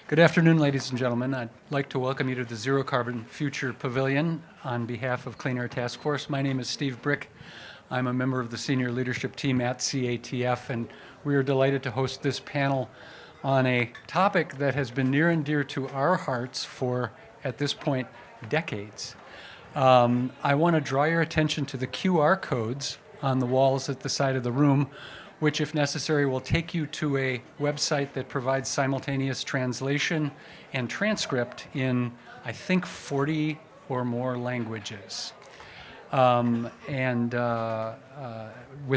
Good afternoon, ladies and gentlemen. I'd like to welcome you to the Zero Carbon Future Pavilion on behalf of Clean Air Task Force. My name is Steve Brick. I'm a member of the senior leadership team at CATF, and we are delighted to host this panel on a topic that has been near and dear to our hearts for, at this point, decades. I want to draw your attention to the QR codes on the walls at the side of the room, which, if necessary, will take you to a website that provides simultaneous translation and transcript in, I think, 40 or more languages. With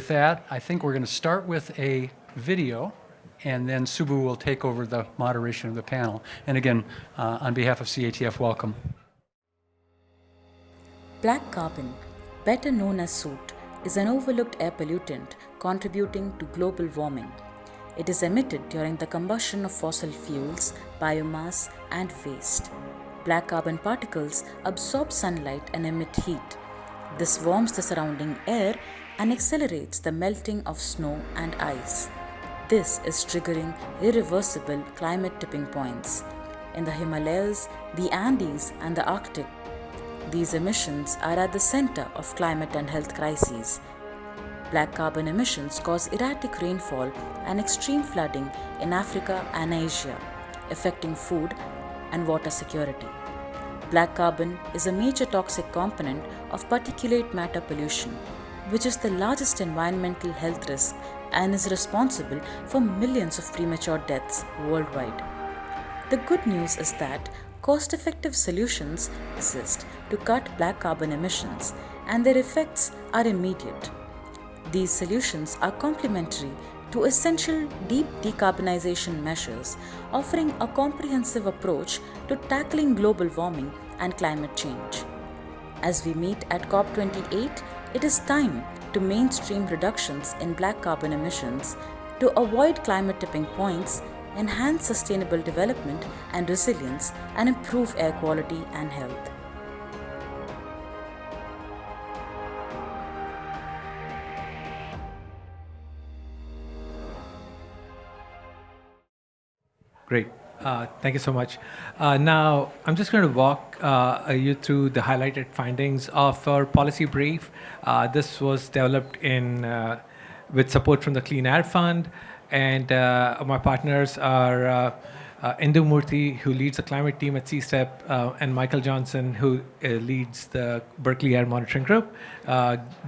that, I think we're going to start with a video, and then Subbu will take over the moderation of the panel. And again, on behalf of CATF, welcome. Black carbon, better known as soot, is an overlooked air pollutant contributing to global warming. It is emitted during the combustion of fossil fuels, biomass, and waste. Black carbon particles absorb sunlight and emit heat. This warms the surrounding air and accelerates the melting of snow and ice. This is triggering irreversible climate tipping points. In the Himalayas, the Andes, and the Arctic, these emissions are at the center of climate and health crises. Black carbon emissions cause erratic rainfall and extreme flooding in Africa and Asia, affecting food and water security. Black carbon is a major toxic component of particulate matter pollution, which is the largest environmental health risk and is responsible for millions of premature deaths worldwide. The good news is that cost-effective solutions exist to cut black carbon emissions, and their effects are immediate. These solutions are complementary to essential deep decarbonization measures, offering a comprehensive approach to tackling global warming and climate change. As we meet at COP28, it is time to mainstream reductions in black carbon emissions to avoid climate tipping points, enhance sustainable development and resilience, and improve air quality and health. Great. Thank you so much. Now, I'm just going to walk you through the highlighted findings of our policy brief. This was developed with support from the Clean Air Fund, and my partners are Indu Murthy, who leads the climate team at CSTEP, and Michael Johnson, who leads the Berkeley Air Monitoring Group,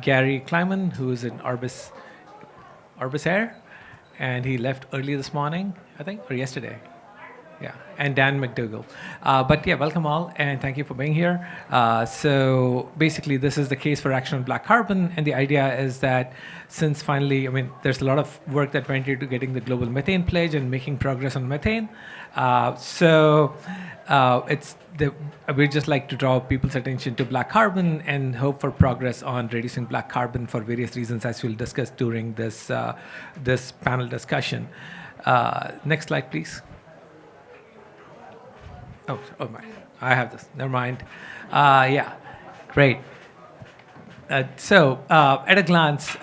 Gary Kleiman, who is in Orbis Air, and he left early this morning, I think, or yesterday. Yeah, and Dan McDougall. But yeah, welcome all, and thank you for being here. So basically, this is the case for action on black carbon, and the idea is that since finally, there's a lot of work that went into getting the global methane pledge and making progress on methane. We'd just like to draw people's attention to black carbon and hope for progress on reducing black carbon for various reasons, as we'll discuss during this panel discussion. Next slide, please. Oh my, I have this, never mind. Yeah, great. So at a glance,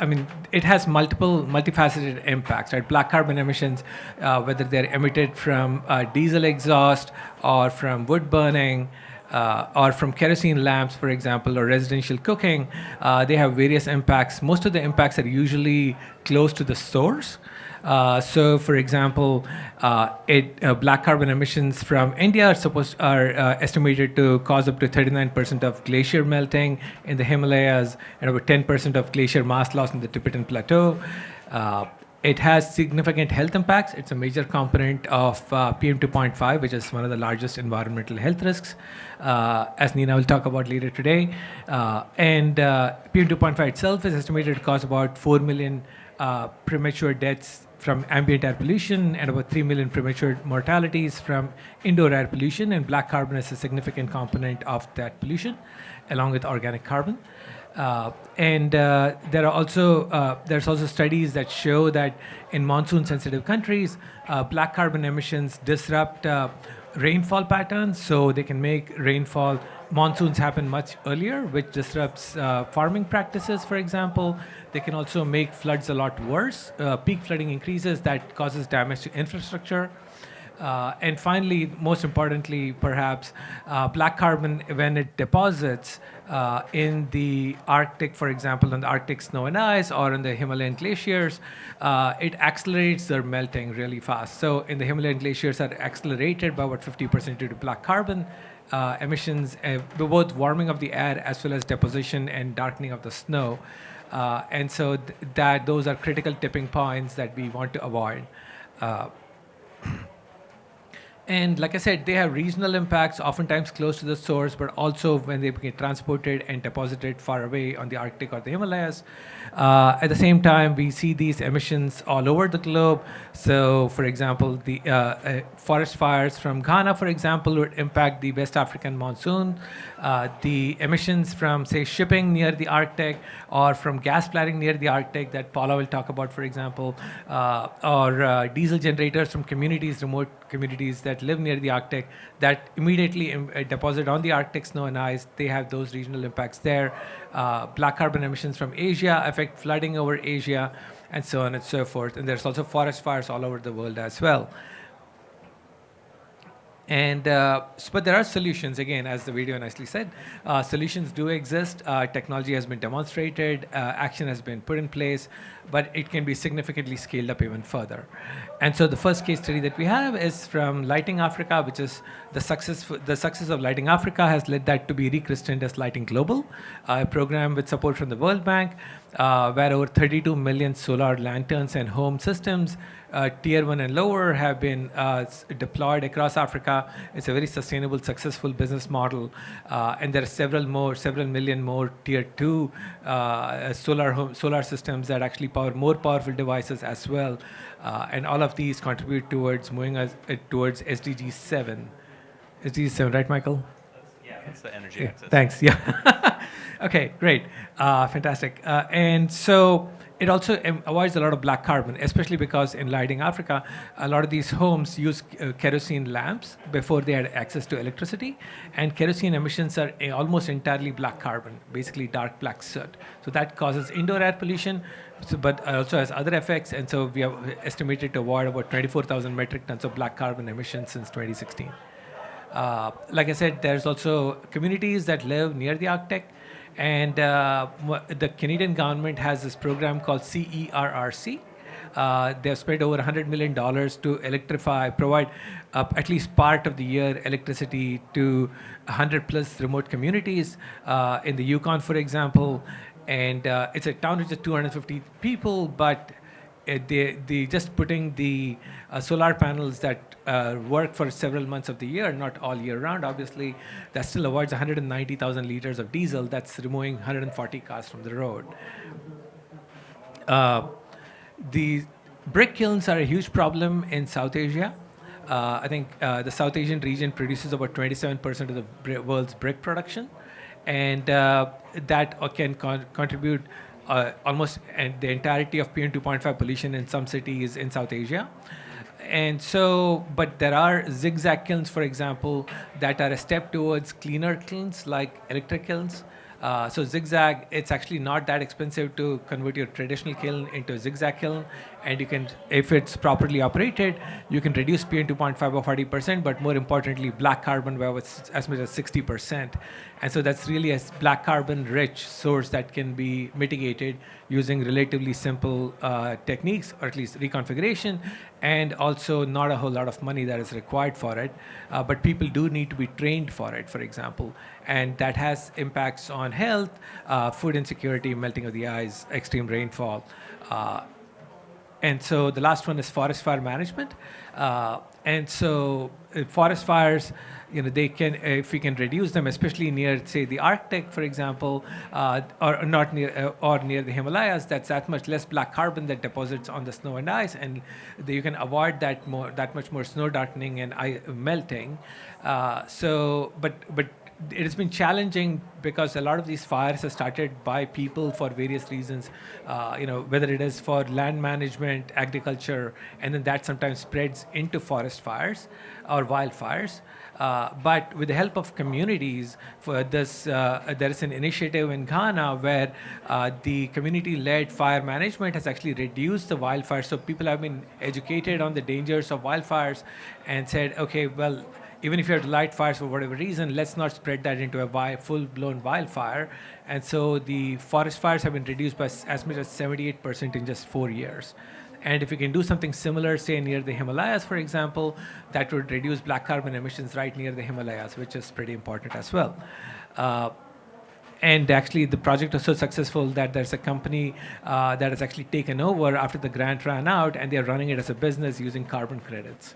it has multifaceted impacts, right? Black carbon emissions, whether they're emitted from diesel exhaust or from wood burning, or from kerosene lamps, for example, or residential cooking, they have various impacts. Most of the impacts are usually close to the source. So, for example, black carbon emissions from India are estimated to cause up to 39% of glacier melting in the Himalayas and over 10% of glacier mass loss in the Tibetan Plateau. It has significant health impacts. It's a major component of PM 2.5, which is one of the largest environmental health risks, as Nina will talk about later today. And PM 2.5 itself is estimated to cause about 4 million premature deaths from ambient air pollution and about 3 million premature mortalities from indoor air pollution, and black carbon is a significant component of that pollution, along with organic carbon. There's also studies that show that in monsoon-sensitive countries, black carbon emissions disrupt rainfall patterns, so they can make monsoons happen much earlier, which disrupts farming practices, for example. They can also make floods a lot worse. Peak flooding increases, that causes damage to infrastructure. And finally, most importantly, perhaps, black carbon, when it deposits in the Arctic, for example, in the Arctic snow and ice or in the Himalayan glaciers, it accelerates their melting really fast. So in the Himalayan glaciers are accelerated by about 50% due to black carbon emissions, both warming of the air as well as deposition and darkening of the snow. And so that those are critical tipping points that we want to avoid. And like I said, they have regional impacts, oftentimes close to the source, but also when they get transported and deposited far away on the Arctic or the Himalayas. At the same time, we see these emissions all over the globe. So, for example, the forest fires from Ghana, for example, would impact the West African monsoon. The emissions from, say, shipping near the Arctic or from gas flaring near the Arctic that Paula will talk about, for example, or diesel generators from communities, remote communities that live near the Arctic that immediately deposit on the Arctic snow and ice. They have those regional impacts there. Black carbon emissions from Asia affect flooding over Asia, and so on and so forth. And there's also forest fires all over the world as well. And but there are solutions, again, as the video nicely said. Solutions do exist. Technology has been demonstrated. Action has been put in place, but it can be significantly scaled up even further. And so the first case study that we have is from Lighting Africa, which is the success of Lighting Africa has led that to be rechristened as Lighting Global, a program with support from the World Bank, where over 32 million solar lanterns and home systems, tier 1 and lower, have been deployed across Africa. It's a very sustainable, successful business model, and there are several million more tier 2 solar systems that actually power more powerful devices as well, and all of these contribute towards moving us towards SDG 7. SDG 7, right, Michael? Yeah, that's the energy Yeah, access. thanks. Yeah. Okay, great. Fantastic. And so it also avoids a lot of black carbon, especially because in Lighting Africa, a lot of these homes use kerosene lamps before they had access to electricity. And kerosene emissions are almost entirely black carbon, basically dark black soot. So that causes indoor air pollution, but also has other effects. And so we have estimated to avoid about 24,000 metric tons of black carbon emissions since 2016. Like I said, there's also communities that live near the Arctic, and the Canadian government has this program called CERRC. They have spent over $100 million to provide at least part of the year electricity to 100 plus remote communities in the Yukon, for example. And it's a town with just 250 people, but they just putting the solar panels that work for several months of the year, not all year round, obviously, that still avoids 190,000 liters of diesel. That's removing 140 cars from the road. The brick kilns are a huge problem in South Asia. I think the South Asian region produces about 27% of the world's brick production, and that can contribute almost the entirety of PM 2.5 pollution in some cities in South Asia. And so, but there are zigzag kilns, for example, that are a step towards cleaner kilns like electric kilns. So zigzag, it's actually not that expensive to convert your traditional kiln into a zigzag kiln, and you can, if it's properly operated, you can reduce PM 2.5 by 40%, but more importantly, black carbon by as much as 60%. And so that's really a black carbon rich source that can be mitigated using relatively simple techniques, or at least reconfiguration, and also not a whole lot of money that is required for it. But people do need to be trained for it, for example. And that has impacts on health, food insecurity, melting of the ice, extreme rainfall. And so the last one is forest fire management. And so forest fires, they can, if we can reduce them, especially near, say, the Arctic, for example, or not near, or near the Himalayas, that's that much less black carbon that deposits on the snow and ice, and you can avoid that much more snow darkening and melting. But it has been challenging because a lot of these fires are started by people for various reasons, whether it is for land management, agriculture, and then that sometimes spreads into forest fires, or or wildfires. But with the help of communities, for this, there is an initiative in Ghana where the community-led fire management has actually reduced the wildfires. So people have been educated on the dangers of wildfires and said, okay, well, even if you have to light fires for whatever reason, let's not spread that into a full-blown wildfire. And so the forest fires have been reduced by as much as 78% in just 4 years. And if you can do something similar, say near the Himalayas, for example, that would reduce black carbon emissions right near the Himalayas, which is pretty important as well. And actually, the project was so successful that there's a company that has actually taken over after the grant ran out, and they're running it as a business using carbon credits.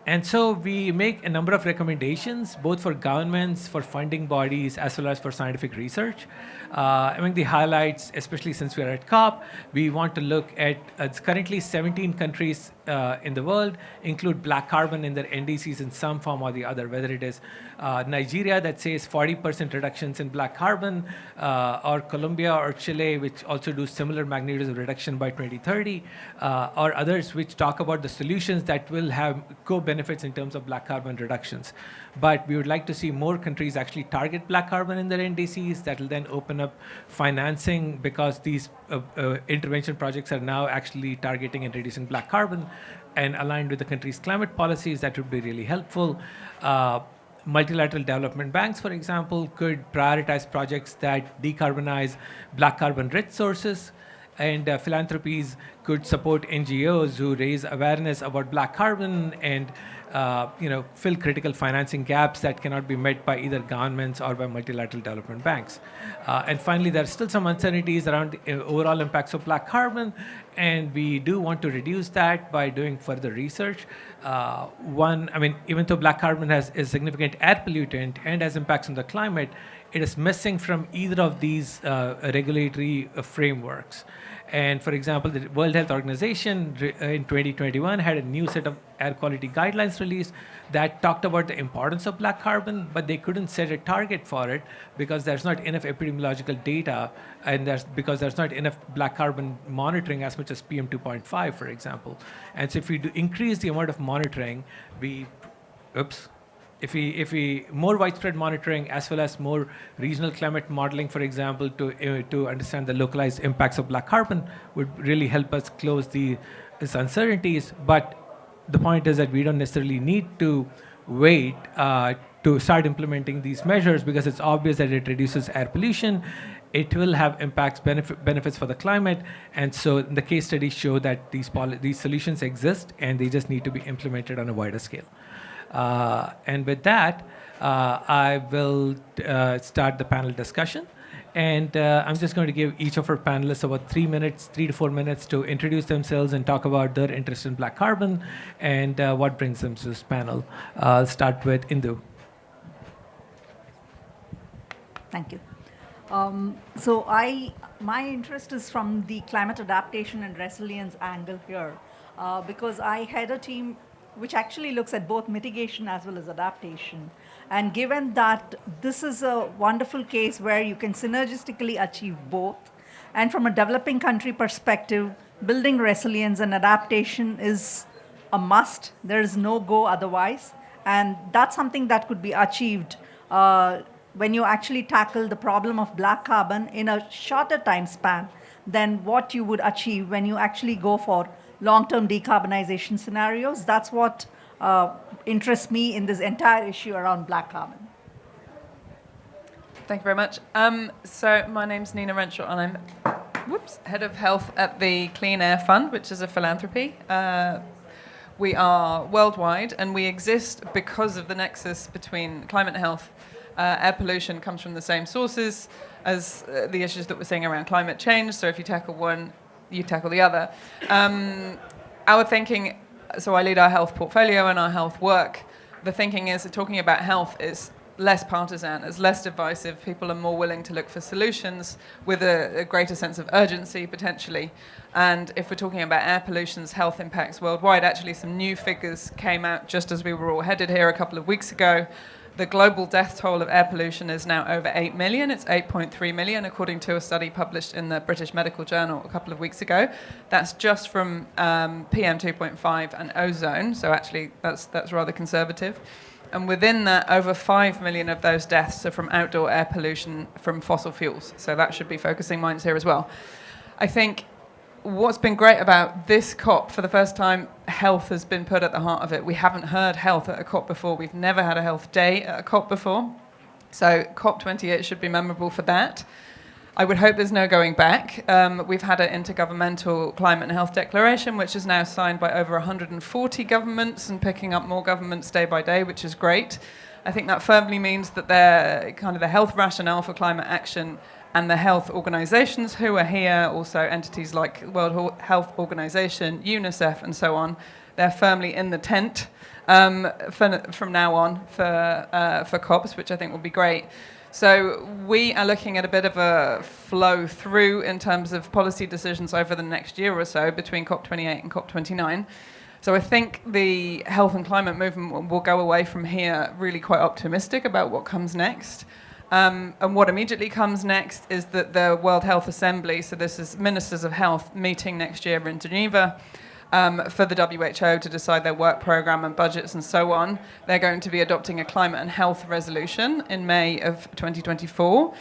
And so we make a number of recommendations, both for governments, for funding bodies, as well as for scientific research. Among the highlights, especially since we are at COP, we want to look at currently 17 countries in the world include black carbon in their NDCs in some form or the other, whether it is Nigeria that says 40% reductions in black carbon, or Colombia or Chile, which also do similar magnitudes of reduction by 2030, or others which talk about the solutions that will have co-benefits in terms of black carbon reductions. But we would like to see more countries actually target black carbon in their NDCs. That will then open up financing, because these intervention projects are now actually targeting and reducing black carbon and aligned with the country's climate policies. That would be really helpful. Multilateral development banks, for example, could prioritize projects that decarbonize black carbon-rich sources, and philanthropies could support NGOs who raise awareness about black carbon and fill critical financing gaps that cannot be met by either governments or by multilateral development banks. And finally, there are still some uncertainties around the overall impacts of black carbon, and we do want to reduce that by doing further research. Even though black carbon is a significant air pollutant and has impacts on the climate, it is missing from either of these regulatory frameworks. And for example, the World Health Organization in 2021 had a new set of air quality guidelines released that talked about the importance of black carbon, but they couldn't set a target for it because there's not enough epidemiological data, and because there's not enough black carbon monitoring as much as PM 2.5, for example. And so if we do increase the amount of monitoring, if we more widespread monitoring as well as more regional climate modeling, for example, to understand the localized impacts of black carbon, would really help us close these uncertainties. But the point is that we don't necessarily need to wait to start implementing these measures, because it's obvious that it reduces air pollution. It will have benefits for the climate, and so the case studies show that these solutions exist, and they just need to be implemented on a wider scale. And with that, I will start the panel discussion. And I'm just going to give each of our panelists about 3 to 4 minutes to introduce themselves and talk about their interest in black carbon and what brings them to this panel. I'll start with Indu. Thank you. My interest is from the climate adaptation and resilience angle here, because I head a team which actually looks at both mitigation as well as adaptation. And given that this is a wonderful case where you can synergistically achieve both, and from a developing country perspective, building resilience and adaptation is a must. There is no go otherwise. And that's something that could be achieved when you actually tackle the problem of black carbon in a shorter time span than what you would achieve when you actually go for long-term decarbonization scenarios. That's what interests me in this entire issue around black carbon. Thank you very much. So my name's Nina Renshaw, and I'm head of health at the Clean Air Fund, which is a philanthropy. We are worldwide, and we exist because of the nexus between climate and health. Air pollution comes from the same sources as the issues that we're seeing around climate change. So if you tackle one, you tackle the other. Our thinking, so I lead our health portfolio and our health work. The thinking is that talking about health is less partisan, is less divisive. People are more willing to look for solutions with a greater sense of urgency, potentially. And if we're talking about air pollution's health impacts worldwide, actually some new figures came out just as we were all headed here a couple of weeks ago. The global death toll of air pollution is now over 8 million. It's 8.3 million, according to a study published in the British Medical Journal a couple of weeks ago. That's just from PM 2.5 and ozone, so actually that's rather conservative. And within that, over 5 million of those deaths are from outdoor air pollution from fossil fuels. So that should be focusing minds here as well. I think what's been great about this COP, for the first time, health has been put at the heart of it. We haven't heard health at a COP before. We've never had a health day at a COP before. So COP28 should be memorable for that. I would hope there's no going back. We've had an intergovernmental climate and health declaration, which is now signed by over 140 governments and picking up more governments day by day, which is great. I think that firmly means that they're kind of the health rationale for climate action and the health organizations who are here, also entities like World Health Organization, UNICEF, and so on, they're firmly in the tent from now on for COPs, which I think will be great. So we are looking at a bit of a flow through in terms of policy decisions over the next year or so between COP28 and COP29. So I think the health and climate movement will go away from here really quite optimistic about what comes next. And what immediately comes next is that the World Health Assembly, so this is Ministers of Health meeting next year in Geneva, for the WHO to decide their work program and budgets and so on. They're going to be adopting a climate and health resolution in May of 2024.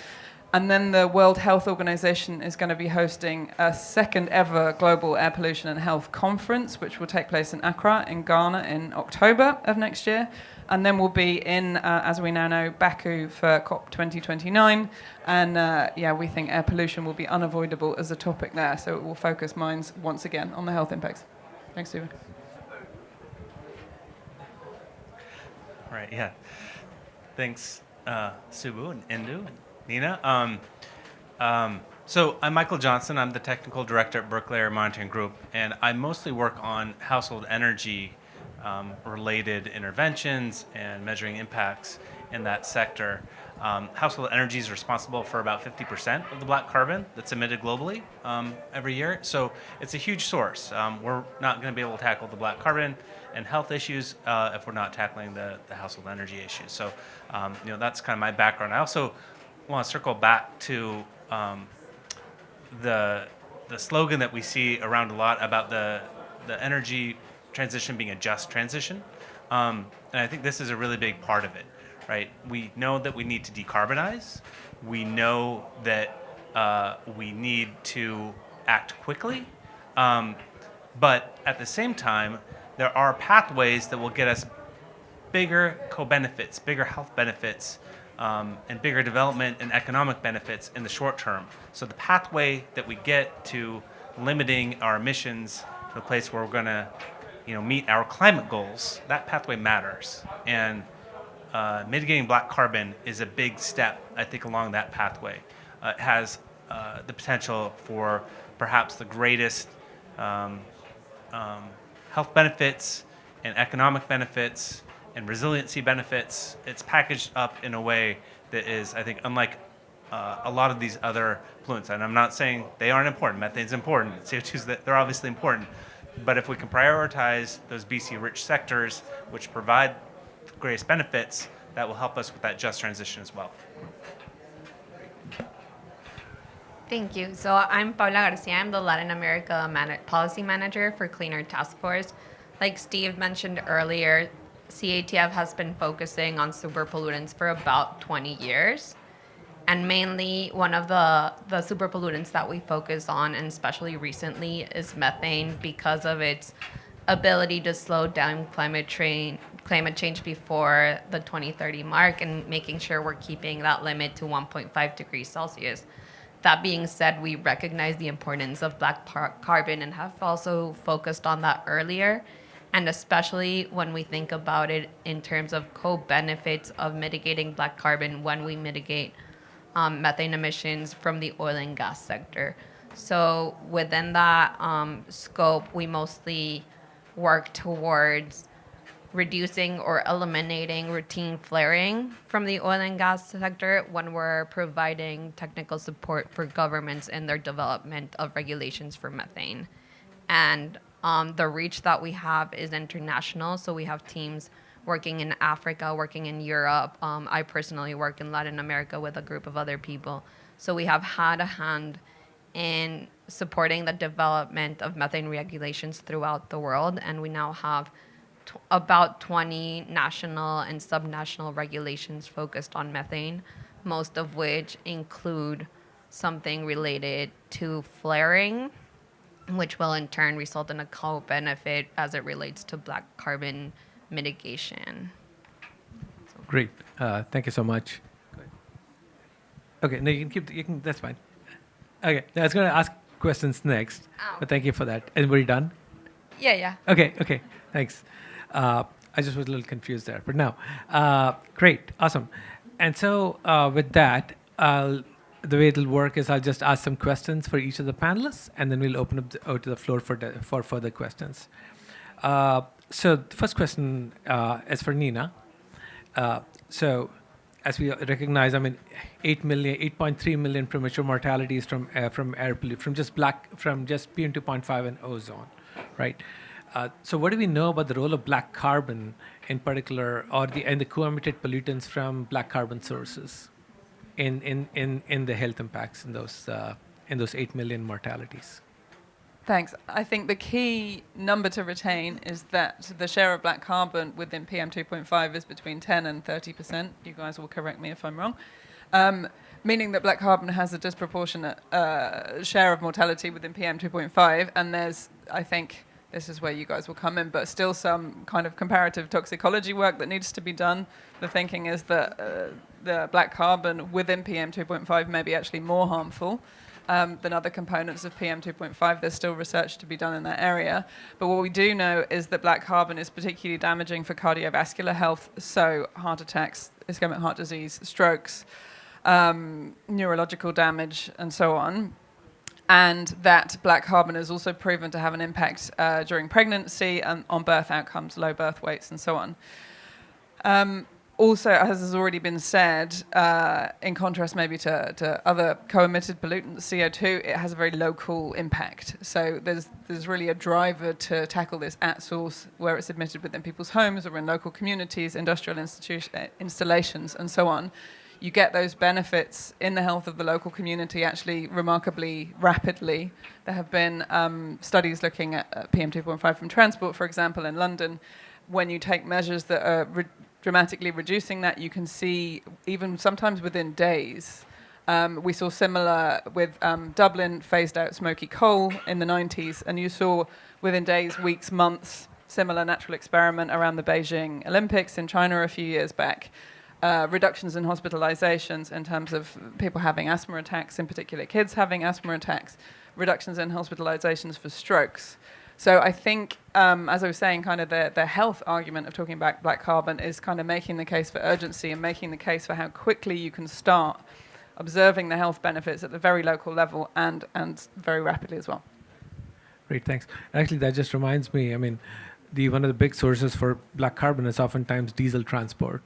And then the World Health Organization is going to be hosting a second ever global air pollution and health conference, which will take place in Accra in Ghana in October of next year. And then we'll be in, as we now know, Baku for COP 2029. And we think air pollution will be unavoidable as a topic there. So it will focus minds once again on the health impacts. Thanks, Stephen. All right, yeah. Thanks, Subu and Indu and Nina. So I'm Michael Johnson. I'm the technical director at Berkeley Air Monitoring Group, and I mostly work on household energy related interventions and measuring impacts in that sector. Household energy is responsible for about 50% of the black carbon that's emitted globally every year. So it's a huge source. We're not going to be able to tackle the black carbon and health issues if we're not tackling the household energy issues. So that's kind of my background. I also want to circle back to the slogan that we see around a lot about the energy transition being a just transition. And I think this is a really big part of it. Right? We know that we need to decarbonize. We know that we need to act quickly. But at the same time, there are pathways that will get us bigger co-benefits, bigger health benefits, and bigger development and economic benefits in the short term. So the pathway that we get to limiting our emissions to a place where we're going to meet our climate goals, that pathway matters. And mitigating black carbon is a big step, I think, along that pathway. It has the potential for perhaps the greatest health benefits and economic benefits and resiliency benefits. It's packaged up in a way that is, I think, unlike a lot of these other pollutants. And I'm not saying they aren't important. Methane's important. CO2's, they're obviously important. But if we can prioritize those BC-rich sectors, which provide greatest benefits, that will help us with that just transition as well. Thank you. So I'm Paula Garcia. I'm the Latin America Policy Manager for Clean Air Task Force. Like Steve mentioned earlier, CATF has been focusing on super pollutants for about 20 years. And mainly one of the super pollutants that we focus on, and especially recently, is methane because of its ability to slow down climate change before the 2030 mark and making sure we're keeping that limit to 1.5 degrees Celsius. That being said, we recognize the importance of black carbon and have also focused on that earlier, and especially when we think about it in terms of co-benefits of mitigating black carbon when we mitigate methane emissions from the oil and gas sector. So within that scope, we mostly work towards reducing or eliminating routine flaring from the oil and gas sector when we're providing technical support for governments in their development of regulations for methane. And the reach that we have is international, so we have teams working in Africa, working in Europe. I personally work in Latin America with a group of other people. So we have had a hand in supporting the development of methane regulations throughout the world, and we now have about 20 national and subnational regulations focused on methane, most of which include something related to flaring, which will in turn result in a co-benefit as it relates to black carbon mitigation. Great. Thank you so much. Okay, no, you can keep, that's fine. Okay, I was going to ask questions next, but thank you for that. Everybody done? Yeah. Okay, thanks. I just was a little confused there, but now, great, awesome. And so with that, the way it'll work is I'll just ask some questions for each of the panelists, and then we'll open up out to the floor for further questions. So the first question is for Nina. So as we recognize, 8.3 million premature mortalities from air pollution, from just PM2.5 and ozone, right? So what do we know about the role of black carbon in particular, and the co-emitted pollutants from black carbon sources in the health impacts in those 8 million mortalities? Thanks. I think the key number to retain is that the share of black carbon within PM2.5 is between 10 and 30%. You guys will correct me if I'm wrong. Meaning that black carbon has a disproportionate share of mortality within PM2.5, and there's, I think, this is where you guys will come in, but still some kind of comparative toxicology work that needs to be done. The thinking is that the black carbon within PM2.5 may be actually more harmful than other components of PM2.5. There's still research to be done in that area. But what we do know is that black carbon is particularly damaging for cardiovascular health, so heart attacks, ischemic heart disease, strokes, neurological damage, and so on. And that black carbon is also proven to have an impact during pregnancy and on birth outcomes, low birth weights, and so on. Also, as has already been said, in contrast maybe to other co-emitted pollutants, CO2, it has a very local impact. So there's really a driver to tackle this at source, where it's emitted within people's homes or in local communities, industrial installations, and so on. You get those benefits in the health of the local community actually remarkably rapidly. There have been studies looking at PM2.5 from transport, for example, in London. When you take measures that are dramatically reducing that, you can see even sometimes within days. We saw similar with Dublin phased out smoky coal in the 90s, and you saw within days, weeks, months, similar natural experiment around the Beijing Olympics in China a few years back. Reductions in hospitalizations in terms of people having asthma attacks, in particular kids having asthma attacks, reductions in hospitalizations for strokes. So I think, as I was saying, kind of the health argument of talking about black carbon is kind of making the case for urgency and making the case for how quickly you can start observing the health benefits at the very local level and very rapidly as well. Great, thanks. Actually, that just reminds me, one of the big sources for black carbon is oftentimes diesel transport.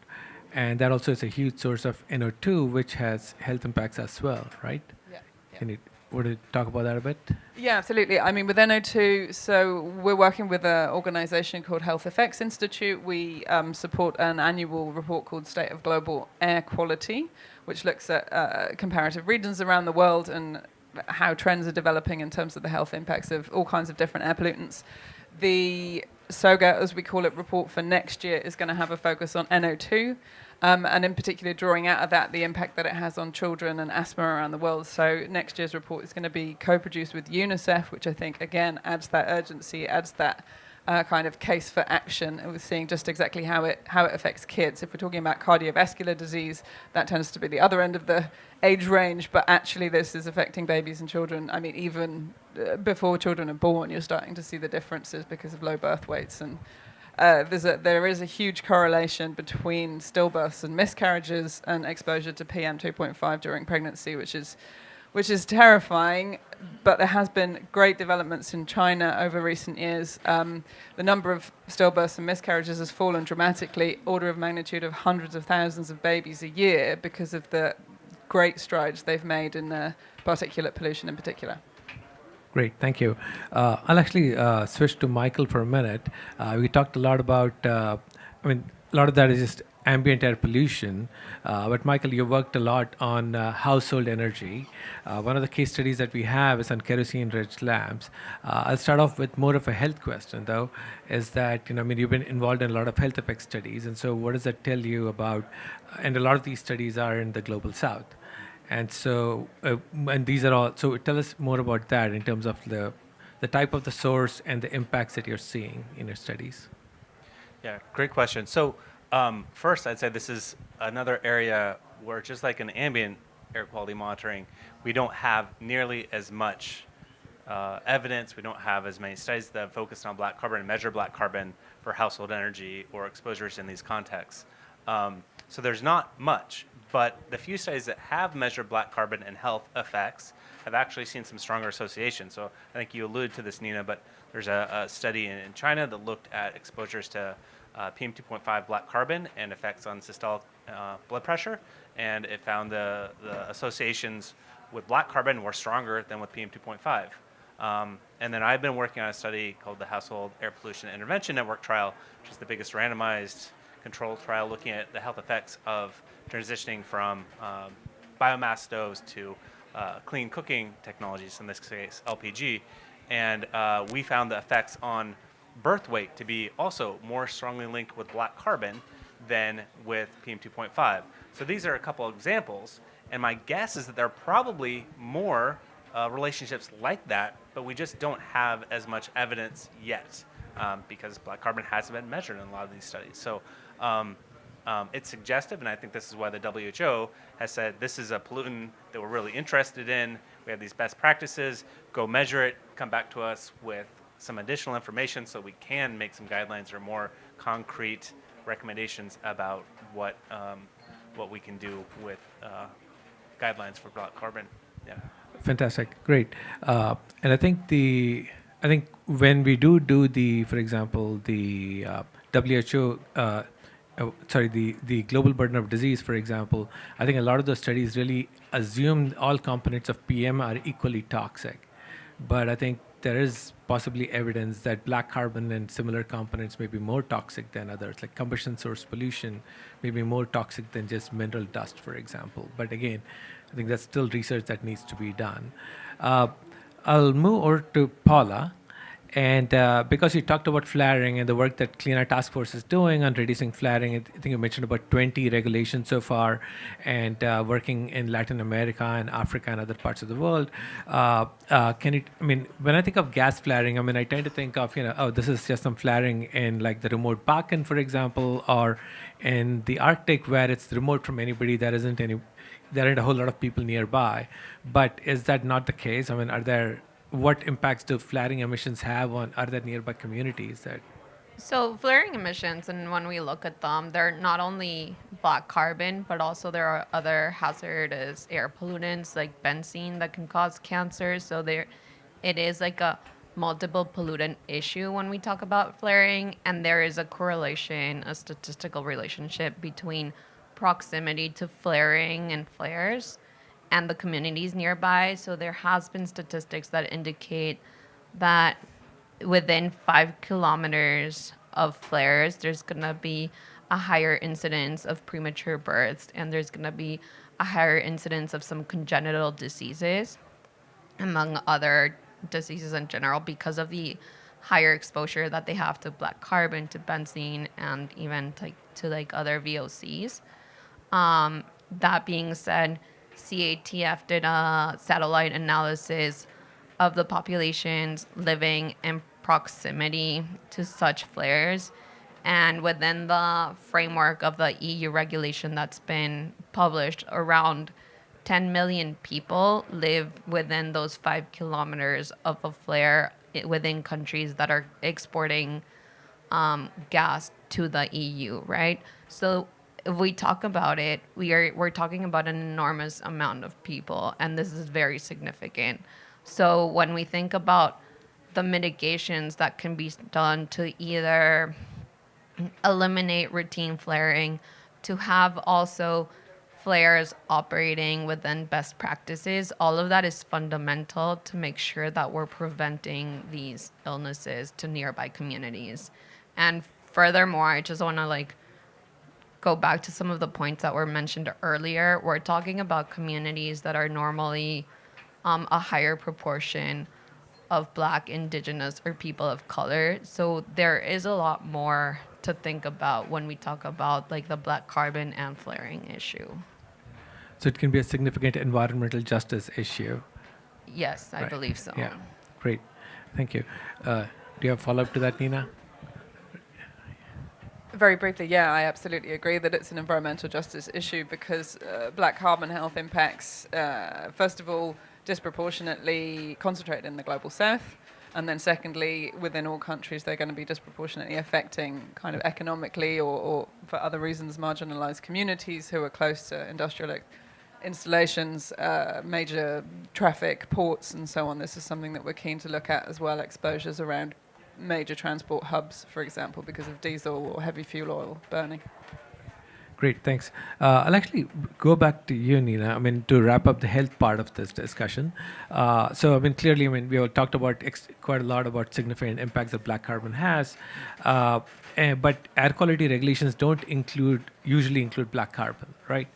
And that also is a huge source of NO2, which has health impacts as well, right? Yeah. Would you talk about that a bit? Yeah, absolutely. With NO2, so we're working with an organization called Health Effects Institute. We support an annual report called State of Global Air Quality, which looks at comparative regions around the world and how trends are developing in terms of the health impacts of all kinds of different air pollutants. The SOGA, as we call it, report for next year is going to have a focus on NO2, and in particular drawing out of that the impact that it has on children and asthma around the world. So next year's report is going to be co-produced with UNICEF, which I think, again, adds that urgency, adds that kind of case for action. And we're seeing just exactly how it affects kids. If we're talking about cardiovascular disease, that tends to be the other end of the age range, but actually this is affecting babies and children. Even before children are born, you're starting to see the differences because of low birth weights. And there is a huge correlation between stillbirths and miscarriages and exposure to PM2.5 during pregnancy, which is terrifying. But there has been great developments in China over recent years. The number of stillbirths and miscarriages has fallen dramatically, order of magnitude of hundreds of thousands of babies a year, because of the great strides they've made in particulate pollution in particular. Great, thank you. I'll actually switch to Michael for a minute. We talked a lot about, a lot of that is just ambient air pollution. But Michael, you worked a lot on household energy. One of the case studies that we have is on kerosene-rich lamps. I'll start off with more of a health question, though, is that, I mean, you've been involved in a lot of health effect studies, and so what does that tell you about, and a lot of these studies are in the global south. And so, and these are all, so tell us more about that in terms of the type of the source and the impacts that you're seeing in your studies. Yeah, great question. So first, I'd say this is another area where, just like in ambient air quality monitoring, we don't have nearly as much evidence. We don't have as many studies that have focused on black carbon and measure black carbon for household energy or exposures in these contexts. So there's not much, but the few studies that have measured black carbon and health effects have actually seen some stronger associations. So I think you alluded to this, Nina, but there's a study in China that looked at exposures to PM2.5 black carbon and effects on systolic blood pressure, and it found the associations with black carbon were stronger than with PM2.5. And then I've been working on a study called the Household Air Pollution Intervention Network trial, which is the biggest randomized controlled trial looking at the health effects of transitioning from biomass stoves to clean cooking technologies, in this case LPG. And we found the effects on birth weight to be also more strongly linked with black carbon than with PM2.5. So these are a couple of examples, and my guess is that there are probably more relationships like that, but we just don't have as much evidence yet because black carbon hasn't been measured in a lot of these studies. So it's suggestive, and I think this is why the WHO has said this is a pollutant that we're really interested in. We have these best practices. Go measure it, come back to us with some additional information so we can make some guidelines or more concrete recommendations about what we can do with guidelines for black carbon. Yeah. Fantastic, great. And I think when we do the, for example, the WHO, the global burden of disease, for example, I think a lot of those studies really assume all components of PM are equally toxic. But I think there is possibly evidence that black carbon and similar components may be more toxic than others, like combustion source pollution may be more toxic than just mineral dust, for example. But again, I think that's still research that needs to be done. I'll move over to Paula. And because you talked about flaring and the work that Clean Air Task Force is doing on reducing flaring, I think you mentioned about 20 regulations so far, and working in Latin America and Africa and other parts of the world. When I think of gas flaring, I tend to think of, this is just some flaring in like the remote Bakken, for example, or in the Arctic where it's remote from anybody, there aren't a whole lot of people nearby. But is that not the case? What impacts do flaring emissions have on other nearby communities? So flaring emissions, and when we look at them, they're not only black carbon, but also there are other hazardous air pollutants like benzene that can cause cancer. So it is like a multiple pollutant issue when we talk about flaring, and there is a correlation, a statistical relationship between proximity to flaring and flares and the communities nearby. So there has been statistics that indicate that within 5 kilometers of flares, there's going to be a higher incidence of premature births, and there's going to be a higher incidence of some congenital diseases, among other diseases in general, because of the higher exposure that they have to black carbon, to benzene, and even to other VOCs. That being said, CATF did a satellite analysis of the populations living in proximity to such flares. And within the framework of the EU regulation that's been published, around 10 million people live within those 5 kilometers of a flare within countries that are exporting gas to the EU, right? So if we talk about it, we're talking about an enormous amount of people, and this is very significant. So when we think about the mitigations that can be done to either eliminate routine flaring, to have also flares operating within best practices, all of that is fundamental to make sure that we're preventing these illnesses to nearby communities. And furthermore, I just want to go back to some of the points that were mentioned earlier. We're talking about communities that are normally a higher proportion of Black, Indigenous, or people of color. So there is a lot more to think about when we talk about like the black carbon and flaring issue. So it can be a significant environmental justice issue. Yes, I Right. believe so. Yeah, great. Thank you. Do you have a follow-up to that, Nina? Very briefly, yeah, I absolutely agree that it's an environmental justice issue because black carbon health impacts, first of all, disproportionately concentrated in the global south. And then secondly, within all countries, they're going to be disproportionately affecting kind of economically or for other reasons, marginalized communities who are close to industrial installations, major traffic, ports, and so on. This is something that we're keen to look at as well, exposures around major transport hubs, for example, because of diesel or heavy fuel oil burning. Great, thanks. I'll actually go back to you, Nina. I mean, to wrap up the health part of this discussion. So, I mean, clearly, I mean, we all talked about quite a lot about significant impacts that black carbon has, but air quality regulations don't usually include black carbon, right?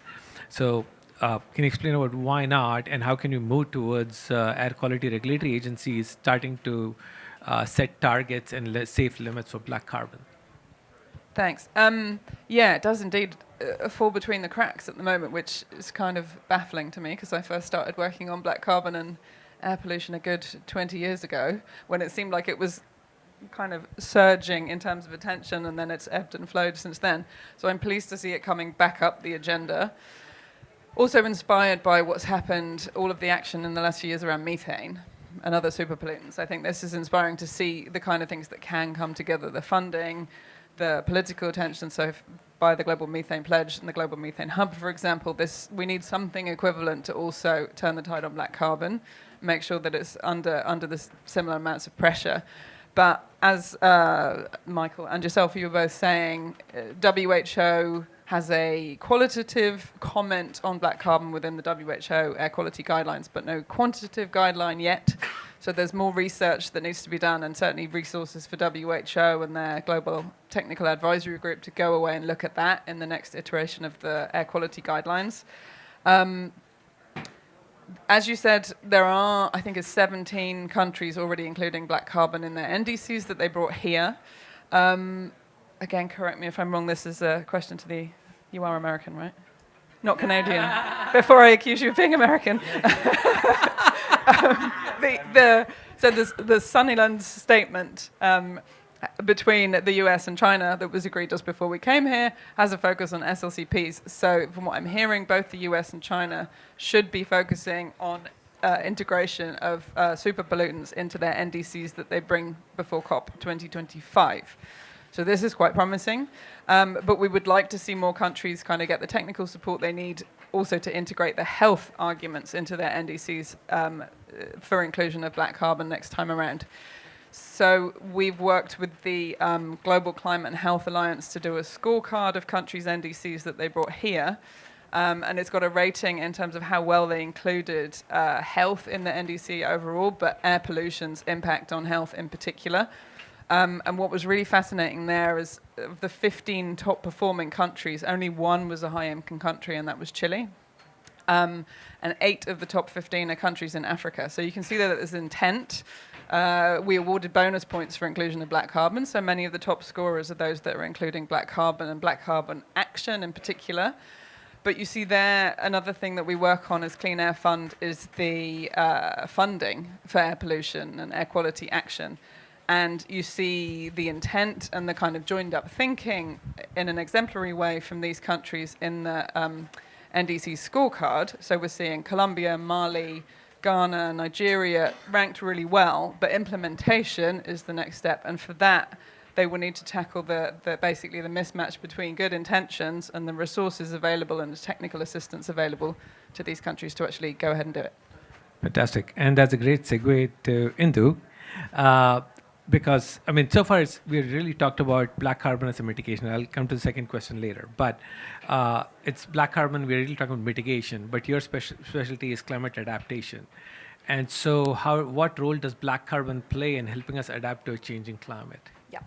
So, can you explain about why not, and how can you move towards air quality regulatory agencies starting to set targets and safe limits for black carbon? Thanks. Yeah, it does indeed fall between the cracks at the moment, which is kind of baffling to me because I first started working on black carbon and air pollution a good 20 years ago when it seemed like it was kind of surging in terms of attention, and then it's ebbed and flowed since then. So I'm pleased to see it coming back up the agenda. Also inspired by what's happened, all of the action in the last few years around methane and other super pollutants. I think this is inspiring to see the kind of things that can come together, the funding, the political attention. So by the Global Methane Pledge and the Global Methane Hub, for example, we need something equivalent to also turn the tide on black carbon, make sure that it's under this similar amounts of pressure. But as Michael and yourself, you were both saying, WHO has a qualitative comment on black carbon within the WHO air quality guidelines, but no quantitative guideline yet. So there's more research that needs to be done, and certainly resources for WHO and their Global Technical Advisory Group to go away and look at that in the next iteration of the air quality guidelines. As you said, there are, I think, 17 countries already including black carbon in their NDCs that they brought here. Again, correct me if I'm wrong, this is a question to you are American, right? Not Canadian. Before I accuse you of being American. So the Sunnyland statement between the US and China that was agreed just before we came here has a focus on SLCPs. So from what I'm hearing, both the US and China should be focusing on integration of super pollutants into their NDCs that they bring before COP 2025. So this is quite promising, but we would like to see more countries kind of get the technical support they need also to integrate the health arguments into their NDCs for inclusion of black carbon next time around. So we've worked with the Global Climate and Health Alliance to do a scorecard of countries' NDCs that they brought here, and it's got a rating in terms of how well they included health in the NDC overall, but air pollution's impact on health in particular. And what was really fascinating there is of the 15 top performing countries, only one was a high-income country, and that was Chile. And 8 of the top 15 are countries in Africa. So you can see that there's intent. We awarded bonus points for inclusion of black carbon, so many of the top scorers are those that are including black carbon and black carbon action in particular. But you see there, another thing that we work on as Clean Air Fund is the funding for air pollution and air quality action. And you see the intent and the kind of joined up thinking in an exemplary way from these countries in the NDC scorecard. So we're seeing Colombia, Mali, Ghana, Nigeria ranked really well, but implementation is the next step. And for that, they will need to tackle basically the mismatch between good intentions and the resources available and the technical assistance available to these countries to actually go ahead and do it. Fantastic. And that's a great segue to Indu. Because, I mean, so far we really talked about black carbon as a mitigation. I'll come to the second question later. But it's black carbon, we're really talking about mitigation, but your specialty is climate adaptation. And so what role does black carbon play in helping us adapt to a changing climate? Yeah.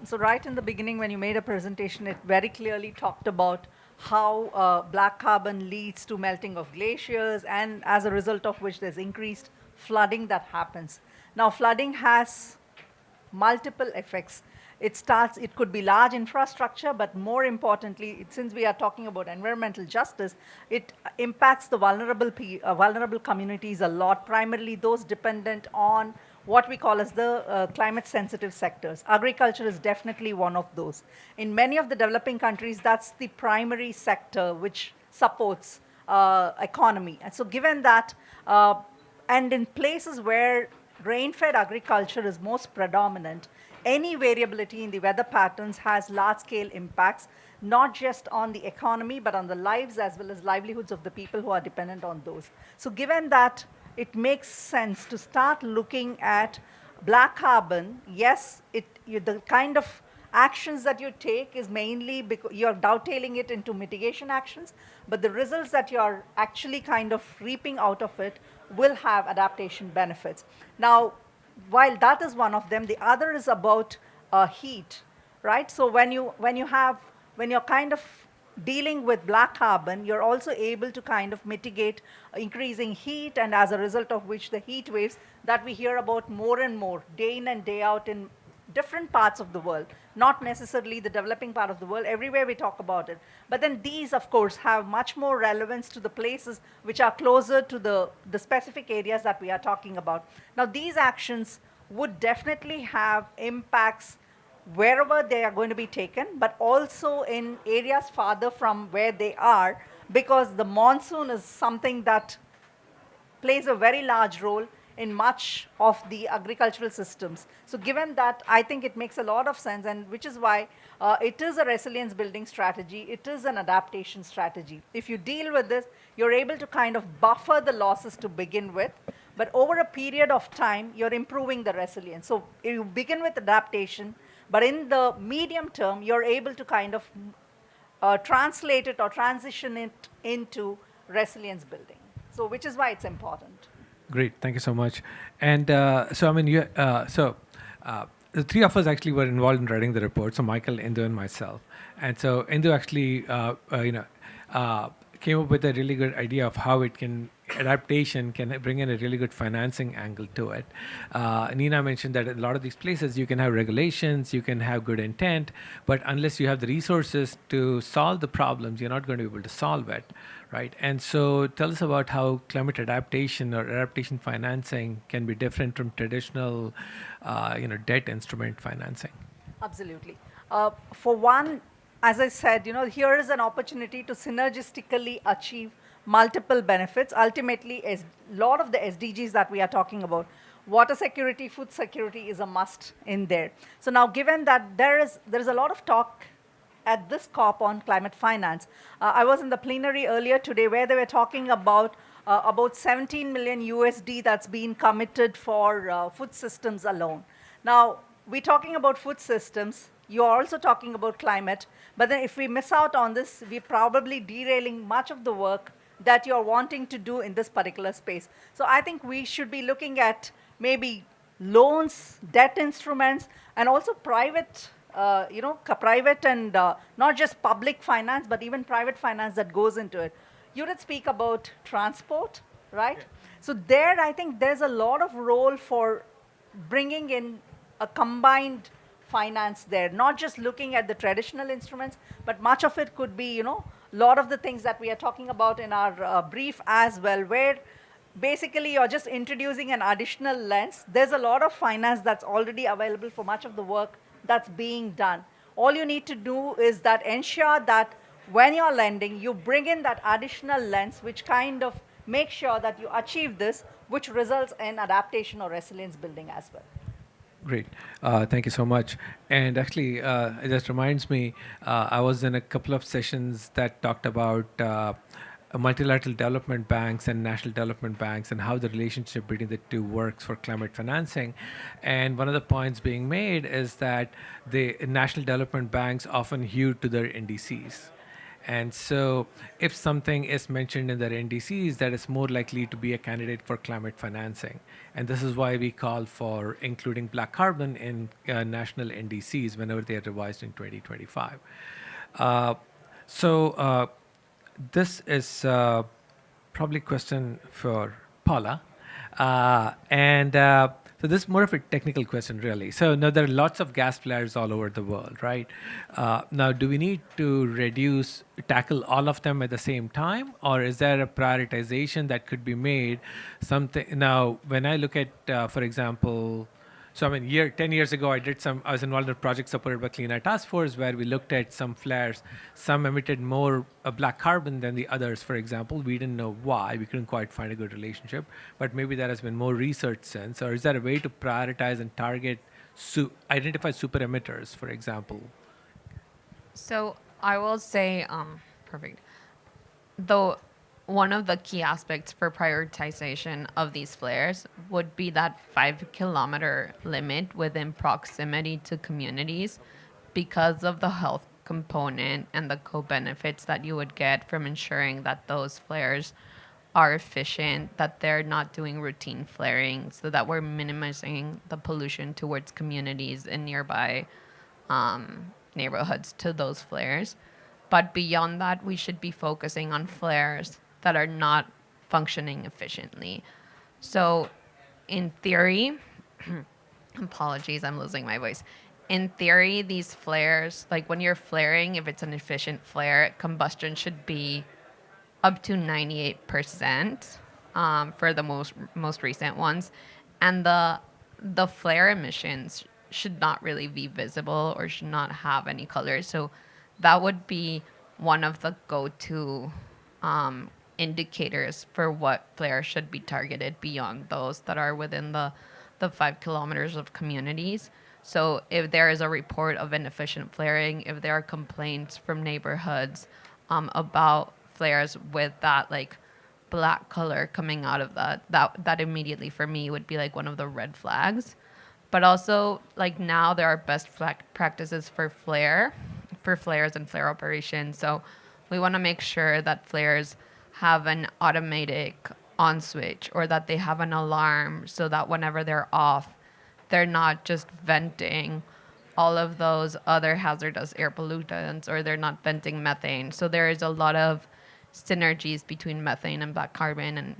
So right in the beginning, when you made a presentation, it very clearly talked about how black carbon leads to melting of glaciers, and as a result of which there's increased flooding that happens. Now, flooding has multiple effects. It could be large infrastructure, but more importantly, since we are talking about environmental justice, it impacts the vulnerable communities a lot, primarily those dependent on what we call as the climate sensitive sectors. Agriculture is definitely one of those. In many of the developing countries, that's the primary sector which supports economy. And so given that, and in places where rain-fed agriculture is most predominant, any variability in the weather patterns has large-scale impacts, not just on the economy, but on the lives as well as livelihoods of the people who are dependent on those. So given that, it makes sense to start looking at black carbon. Yes, the kind of actions that you take is mainly because you're dovetailing it into mitigation actions, but the results that you're actually kind of reaping out of it will have adaptation benefits. Now, while that is one of them, the other is about heat, right? So when you're kind of dealing with black carbon, you're also able to kind of mitigate increasing heat, and as a result of which the heat waves that we hear about more and more, day in and day out in different parts of the world, not necessarily the developing part of the world, everywhere we talk about it. But then these, of course, have much more relevance to the places which are closer to the specific areas that we are talking about. Now, these actions would definitely have impacts wherever they are going to be taken, but also in areas farther from where they are, because the monsoon is something that plays a very large role in much of the agricultural systems. So given that, I think it makes a lot of sense, and which is why it is a resilience building strategy. It is an adaptation strategy. If you deal with this, you're able to kind of buffer the losses to begin with, but over a period of time, you're improving the resilience. So you begin with adaptation, but in the medium term, you're able to kind of translate it or transition it into resilience building. So which is why it's important. Great, thank you so much. And so, I mean, the three of us actually were involved in writing the report. So Michael, Indu, and myself. And so Indu actually, came up with a really good idea of how adaptation can bring in a really good financing angle to it. Nina mentioned that in a lot of these places you can have regulations, you can have good intent, but unless you have the resources to solve the problems, you're not going to be able to solve it, right? And so tell us about how climate adaptation or adaptation financing can be different from traditional, debt instrument financing. Absolutely. For one, as I said, here is an opportunity to synergistically achieve multiple benefits. Ultimately, a lot of the SDGs that we are talking about, water security, food security is a must in there. So now, given that there is a lot of talk at this COP on climate finance, I was in the plenary earlier today where they were talking about 17 million USD that's been committed for food systems alone. Now, we're talking about food systems. You're also talking about climate. But then if we miss out on this, we're probably derailing much of the work that you're wanting to do in this particular space. So I think we should be looking at maybe loans, debt instruments, and also private, private and not just public finance, but even private finance that goes into it. You did speak about transport, right? Yeah. So there, I think there's a lot of role for bringing in a combined finance there, not just looking at the traditional instruments, but much of it could be, a lot of the things that we are talking about in our brief as well, where basically you're just introducing an additional lens. There's a lot of finance that's already available for much of the work that's being done. All you need to do is that ensure that when you're lending, you bring in that additional lens, which kind of makes sure that you achieve this, which results in adaptation or resilience building as well. Great. Thank you so much. And actually, it just reminds me, I was in a couple of sessions that talked about multilateral development banks and national development banks and how the relationship between the two works for climate financing. And one of the points being made is that the national development banks often hew to their indices. And so if something is mentioned in their NDCs, that is more likely to be a candidate for climate financing. And this is why we call for including black carbon in national NDCs whenever they are revised in 2025. So this is probably a question for Paula. And so this is more of a technical question, really. So now there are lots of gas flares all over the world, right? Now, do we need to tackle all of them at the same time, or is there a prioritization that could be made? Something now, when I look at, for example, so 10 years ago, I was involved in a project supported by Clean Air Task Force where we looked at some flares. Some emitted more black carbon than the others, for example. We didn't know why. We couldn't quite find a good relationship. But maybe there has been more research since. Or is there a way to prioritize and identify super emitters, for example? So I will say, perfect. Though one of the key aspects for prioritization of these flares would be that 5-kilometer limit within proximity to communities because of the health component and the co-benefits that you would get from ensuring that those flares are efficient, that they're not doing routine flaring, so that we're minimizing the pollution towards communities and nearby neighborhoods to those flares. But beyond that, we should be focusing on flares that are not functioning efficiently. So in theory, apologies, I'm losing my voice. In theory, these flares, like when you're flaring, if it's an efficient flare, combustion should be up to 98% for the most recent ones. And the flare emissions should not really be visible or should not have any color. So that would be one of the go-to indicators for what flares should be targeted beyond those that are within the 5 kilometers of communities. So if there is a report of inefficient flaring, if there are complaints from neighborhoods about flares with that like black color coming out of that immediately for me would be like one of the red flags. But also like now there are best practices for flares and flare operations. So we want to make sure that flares have an automatic on switch or that they have an alarm so that whenever they're off, they're not just venting all of those other hazardous air pollutants or they're not venting methane. So there is a lot of synergies between methane and black carbon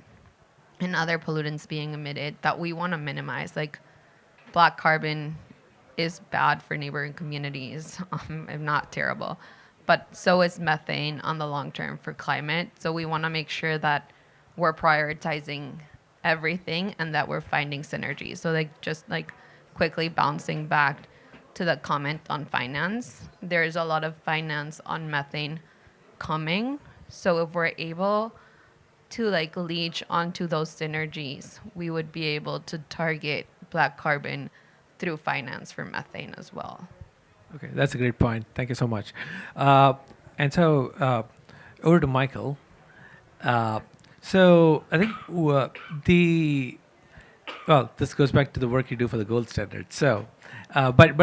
and other pollutants being emitted that we want to minimize. Like black carbon is bad for neighboring communities, if not terrible. But so is methane on the long term for climate. So we want to make sure that we're prioritizing everything and that we're finding synergies. So just quickly bouncing back to the comment on finance, there's a lot of finance on methane coming. So if we're able to leech onto those synergies, we would be able to target black carbon through finance for methane as well. Okay, that's a great point. Thank you so much. And so over to Michael. So I think this goes back to the work you do for the gold standard. So, but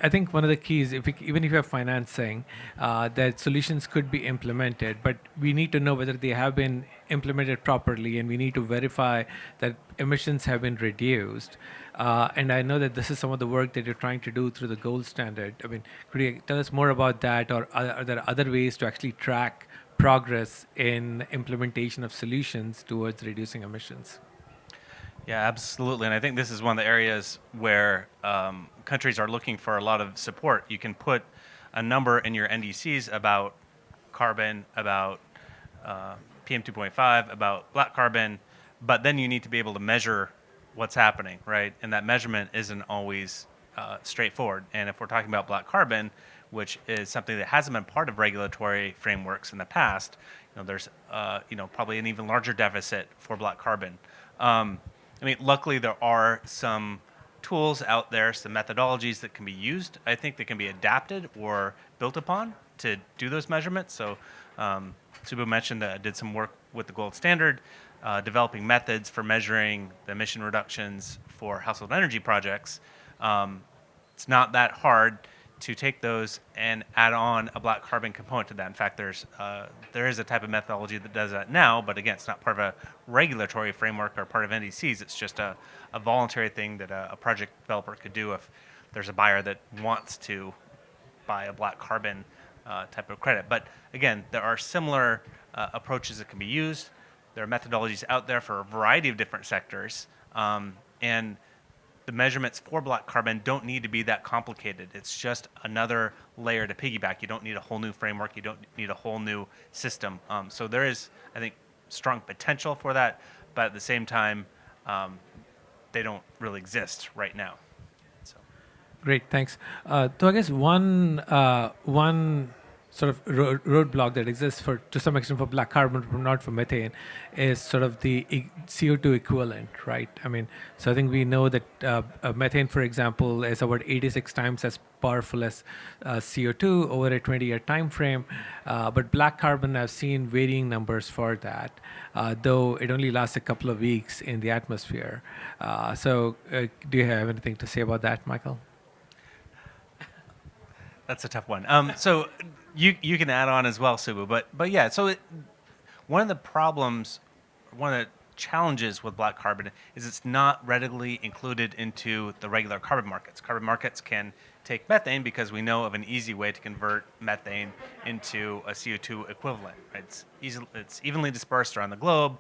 I think one of the keys, even if you have financing, that solutions could be implemented, but we need to know whether they have been implemented properly, and we need to verify that emissions have been reduced. And I know that this is some of the work that you're trying to do through the gold standard. I mean, could you tell us more about that, or are there other ways to actually track progress in implementation of solutions towards reducing emissions? Yeah, absolutely. And I think this is one of the areas where countries are looking for a lot of support. You can put a number in your NDCs about carbon, about PM 2.5, about black carbon, but then you need to be able to measure what's happening, right? And that measurement isn't always straightforward. And if we're talking about black carbon, which is something that hasn't been part of regulatory frameworks in the past, there's probably an even larger deficit for black carbon. Luckily there are some tools out there, some methodologies that can be used, I think, that can be adapted or built upon to do those measurements. So Subbu mentioned that I did some work with the gold standard, developing methods for measuring the emission reductions for household energy projects. It's not that hard to take those and add on a black carbon component to that. In fact, there is a type of methodology that does that now, but again, it's not part of a regulatory framework or part of NDCs. It's just a voluntary thing that a project developer could do if there's a buyer that wants to buy a black carbon type of credit. But again, there are similar approaches that can be used. There are methodologies out there for a variety of different sectors, and the measurements for black carbon don't need to be that complicated. It's just another layer to piggyback. You don't need a whole new framework. You don't need a whole new system. So there is, I think, strong potential for that, but at the same time, they don't really exist right now. So. Great, thanks. So I guess one sort of roadblock that exists to some extent for black carbon, but not for methane, is sort of the CO2 equivalent, right? I mean, so I think we know that methane, for example, is about 86 times as powerful as CO2 over a 20-year time frame. But black carbon, I've seen varying numbers for that, though it only lasts a couple of weeks in the atmosphere. So do you have anything to say about that, Michael? That's a tough one. So you can add on as well, Subu. But yeah, so one of the problems, one of the challenges with black carbon is it's not readily included into the regular carbon markets. Carbon markets can take methane because we know of an easy way to convert methane into a CO2 equivalent. Right? It's evenly dispersed around the globe.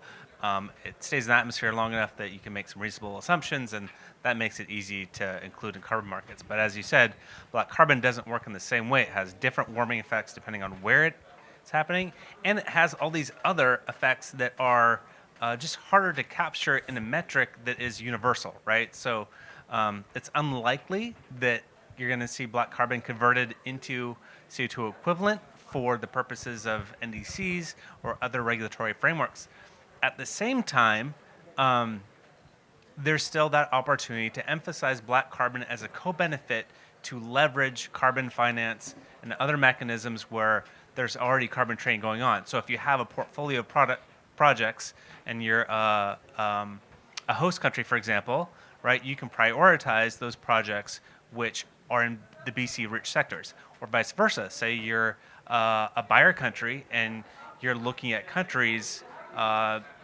It stays in the atmosphere long enough that you can make some reasonable assumptions, and that makes it easy to include in carbon markets. But as you said, black carbon doesn't work in the same way. It has different warming effects depending on where it's happening, and it has all these other effects that are just harder to capture in a metric that is universal, right? So it's unlikely that you're going to see black carbon converted into CO2 equivalent for the purposes of NDCs or other regulatory frameworks. At the same time, there's still that opportunity to emphasize black carbon as a co-benefit to leverage carbon finance and other mechanisms where there's already carbon trading going on. So if you have a portfolio of projects and you're a host country, for example, right, you can prioritize those projects which are in the BC rich sectors, or vice versa. Say you're a buyer country and you're looking at countries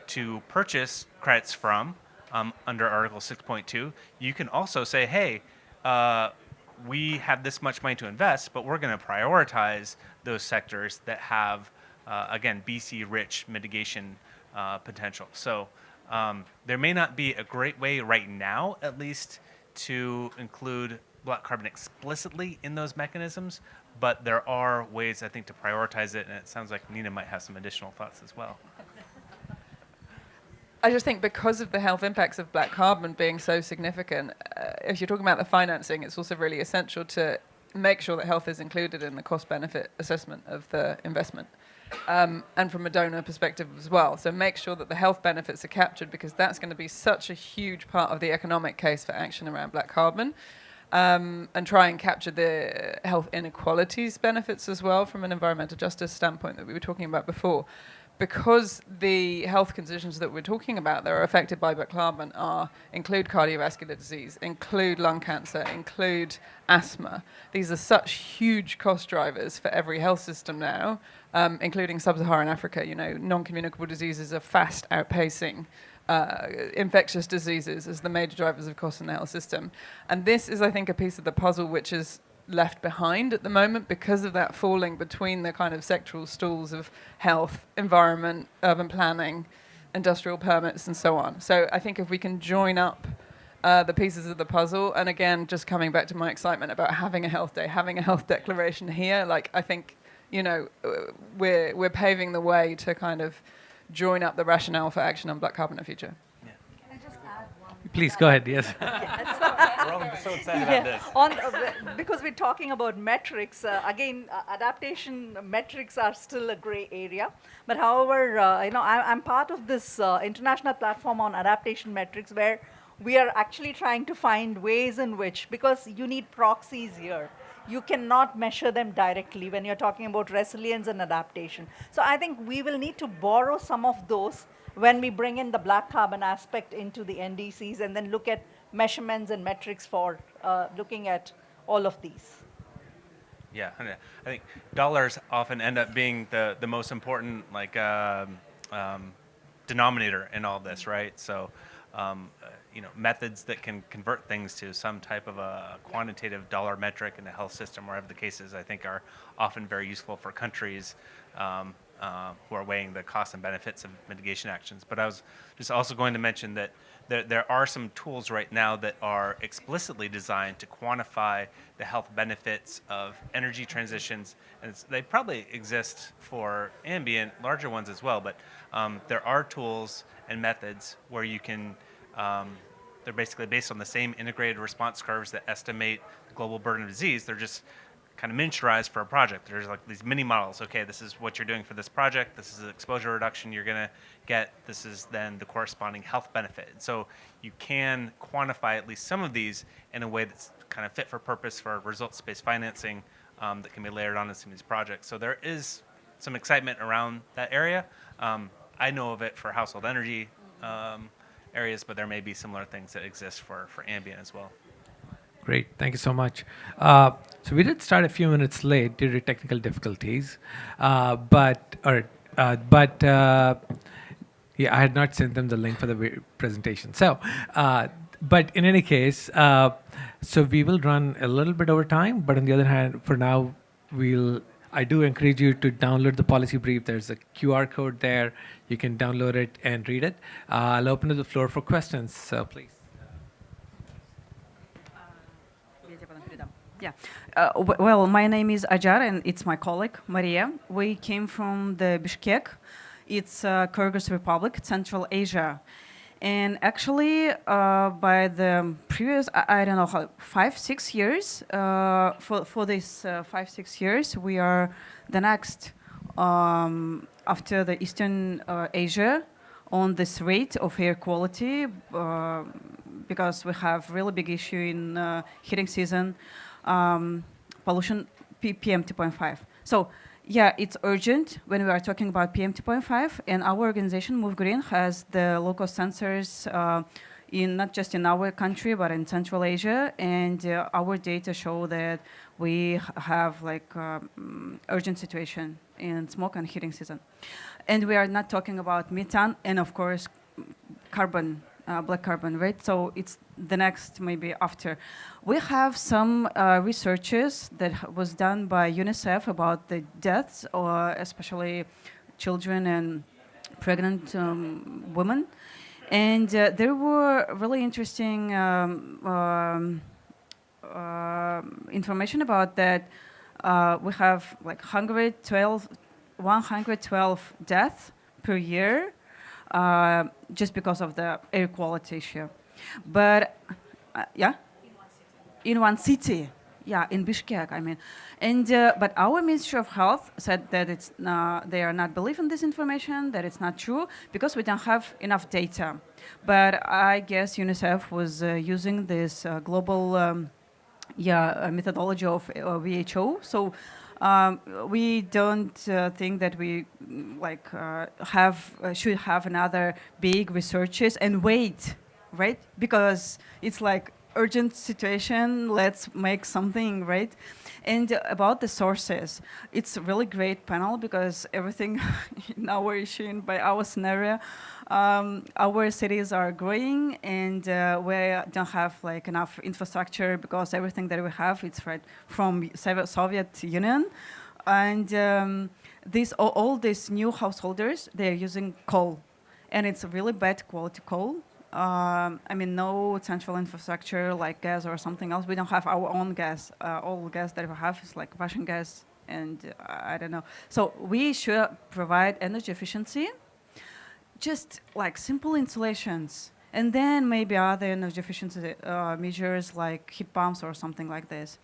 to purchase credits from under Article 6.2, you can also say, hey, we have this much money to invest, but we're going to prioritize those sectors that have, again, BC rich mitigation potential. So there may not be a great way right now, at least, to include black carbon explicitly in those mechanisms, but there are ways, I think, to prioritize it, and it sounds like Nina might have some additional thoughts as well. I just think because of the health impacts of black carbon being so significant, if you're talking about the financing, it's also really essential to make sure that health is included in the cost-benefit assessment of the investment, and from a donor perspective as well. So make sure that the health benefits are captured, because that's going to be such a huge part of the economic case for action around black carbon, and try and capture the health inequalities benefits as well from an environmental justice standpoint that we were talking about before. Because the health conditions that we're talking about that are affected by black carbon include cardiovascular disease, include lung cancer, include asthma. These are such huge cost drivers for every health system now, including sub-Saharan Africa. You know, non-communicable diseases are fast outpacing infectious diseases as the major drivers of cost in the health system. And this is, I think, a piece of the puzzle which is left behind at the moment because of that falling between the kind of sectoral stools of health, environment, urban planning, industrial permits, and so on. So I think if we can join up the pieces of the puzzle, and again, just coming back to my excitement about having a health day, having a health declaration here, like I think, you know, we're paving the way to kind of join up the rationale for action on black carbon in the future. Please go ahead. Yes. We're all so excited about this. Because we're talking about metrics, adaptation metrics are still a gray area. But however, I'm part of this international platform on adaptation metrics where we are actually trying to find ways in which, because you need proxies here, you cannot measure them directly when you're talking about resilience and adaptation. So I think we will need to borrow some of those when we bring in the black carbon aspect into the NDCs, and then look at measurements and metrics for looking at all of these. Yeah, I think dollars often end up being the most important denominator in all this, right? So, methods that can convert things to some type of a quantitative dollar metric in the health system, wherever the case is, I think are often very useful for countries who are weighing the costs and benefits of mitigation actions. But I was just also going to mention that there are some tools right now that are explicitly designed to quantify the health benefits of energy transitions, and they probably exist for ambient, larger ones as well, but there are tools and methods where you can, they're basically based on the same integrated response curves that estimate the global burden of disease. They're just kind of miniaturized for a project. There's like these mini models. Okay, this is what you're doing for this project. This is the exposure reduction you're going to get. This is then the corresponding health benefit. So you can quantify at least some of these in a way that's kind of fit for purpose for results-based financing that can be layered onto some of these projects. So there is some excitement around that area. I know of it for household energy areas, but there may be similar things that exist for ambient as well. Great, thank you so much. So we did start a few minutes late due to technical difficulties, but yeah, I had not sent them the link for the presentation. So, but in any case, so we will run a little bit over time, but on the other hand, for now, I do encourage you to download the policy brief. There's a QR code there. You can download it and read it. I'll open to the floor for questions, so please. Yeah. Well, my name is Ajar, and it's my colleague, Maria. We came from the Bishkek. It's Kyrgyz Republic, Central Asia. And actually, by the previous, I don't know, 5-6 years, for this 5-6 years, we are the next after the Eastern Asia on this rate of air quality because we have really big issue in heating season. Pollution, PM 2.5. So, yeah, it's urgent when we are talking about PM 2.5, and our organization, Move Green, has the local sensors in not just in our country, but in Central Asia, and our data show that we have like urgent situation in smoke and heating season. And we are not talking about methane and, of course, carbon, black carbon, right? So it's the next, maybe after. We have some researches that was done by UNICEF about the deaths, or especially children and pregnant women. And there were really interesting information about that. We have like 112 deaths per year just because of the air quality issue. But, yeah? In one city. Yeah, in Bishkek, I mean. And, but our Ministry of Health said that it's they are not believing this information, that it's not true, because we don't have enough data. But I guess UNICEF was using this global methodology of WHO. So we don't think that we should have another big researches and wait, right? Because it's like urgent situation, let's make something, right? And about the sources, it's a really great panel because everything in our issue, by our scenario, our cities are growing and we don't have like enough infrastructure because everything that we have, it's right from Soviet Union. And all these new householders, they're using coal, and it's a really bad quality coal. I mean, no central infrastructure like gas or something else. We don't have our own gas. All gas that we have is like Russian gas, and I don't know. So we should provide energy efficiency, just like simple installations, and then maybe other energy efficiency measures like heat pumps or something like this.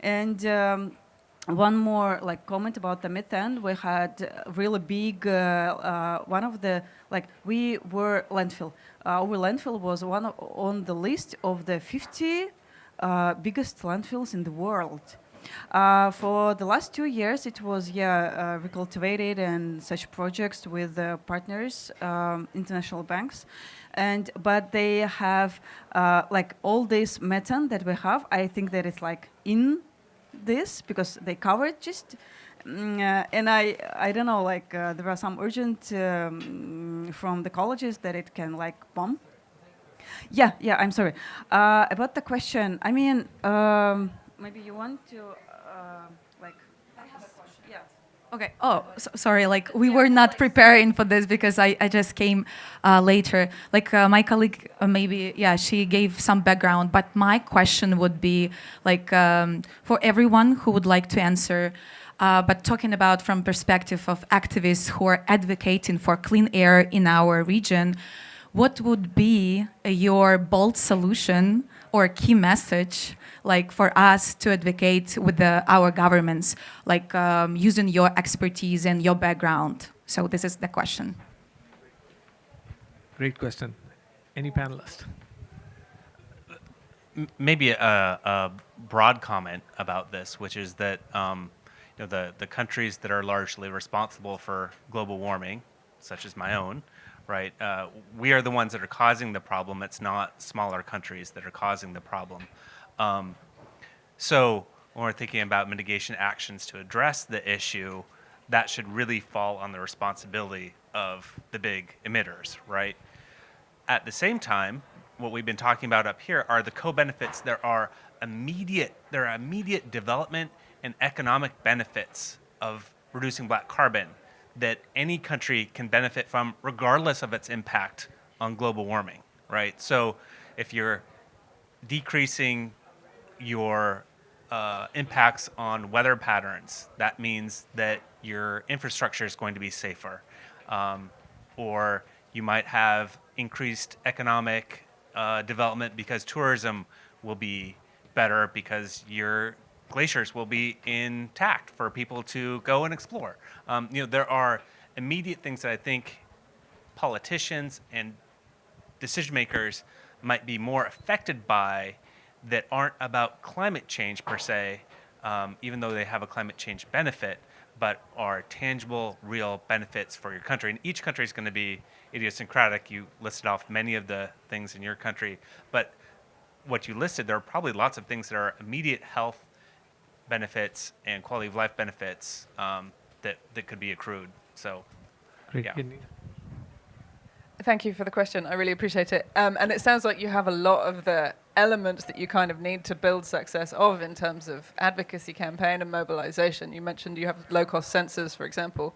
And one more like comment about the methane. We had really big, one of the, we were landfill. Our landfill was on the list of the 50 biggest landfills in the world. For the last 2 years, it was, recultivated and such projects with partners, international banks. But they have, all this methane that we have, I think that it's like in this because they covered just. And I don't know, like there are some urgent from the colleges that it can like bump. Yeah, I'm sorry. About the question, I mean, maybe you want to like. Yeah. Okay. Oh, sorry. Like we were not preparing for this because I just came later. Like my colleague, maybe she gave some background. But my question would be like for everyone who would like to answer, but talking about from perspective of activists who are advocating for clean air in our region, what would be your bold solution or key message? Like for us to advocate with our governments, like using your expertise and your background. So this is the question. Great question. Any panelist? Maybe a broad comment about this, which is that the countries that are largely responsible for global warming, such as my own, right? We are the ones that are causing the problem. It's not smaller countries that are causing the problem. So when we're thinking about mitigation actions to address the issue, that should really fall on the responsibility of the big emitters, right? At the same time, what we've been talking about up here are the co-benefits. There are immediate development and economic benefits of reducing black carbon that any country can benefit from regardless of its impact on global warming, right? So if you're decreasing your impacts on weather patterns, that means that your infrastructure is going to be safer. Or you might have increased economic development because tourism will be better because your glaciers will be intact for people to go and explore. There are immediate things that I think politicians and decision makers might be more affected by that aren't about climate change per se, even though they have a climate change benefit, but are tangible, real benefits for your country. And each country is going to be idiosyncratic. You listed off many of the things in your country, but what you listed, there are probably lots of things that are immediate health benefits and quality of life benefits that could be accrued. So, Great. yeah. Thank you for the question. I really appreciate it. And it sounds like you have a lot of the elements that you kind of need to build success of in terms of advocacy campaign and mobilization. You mentioned you have low-cost sensors, for example.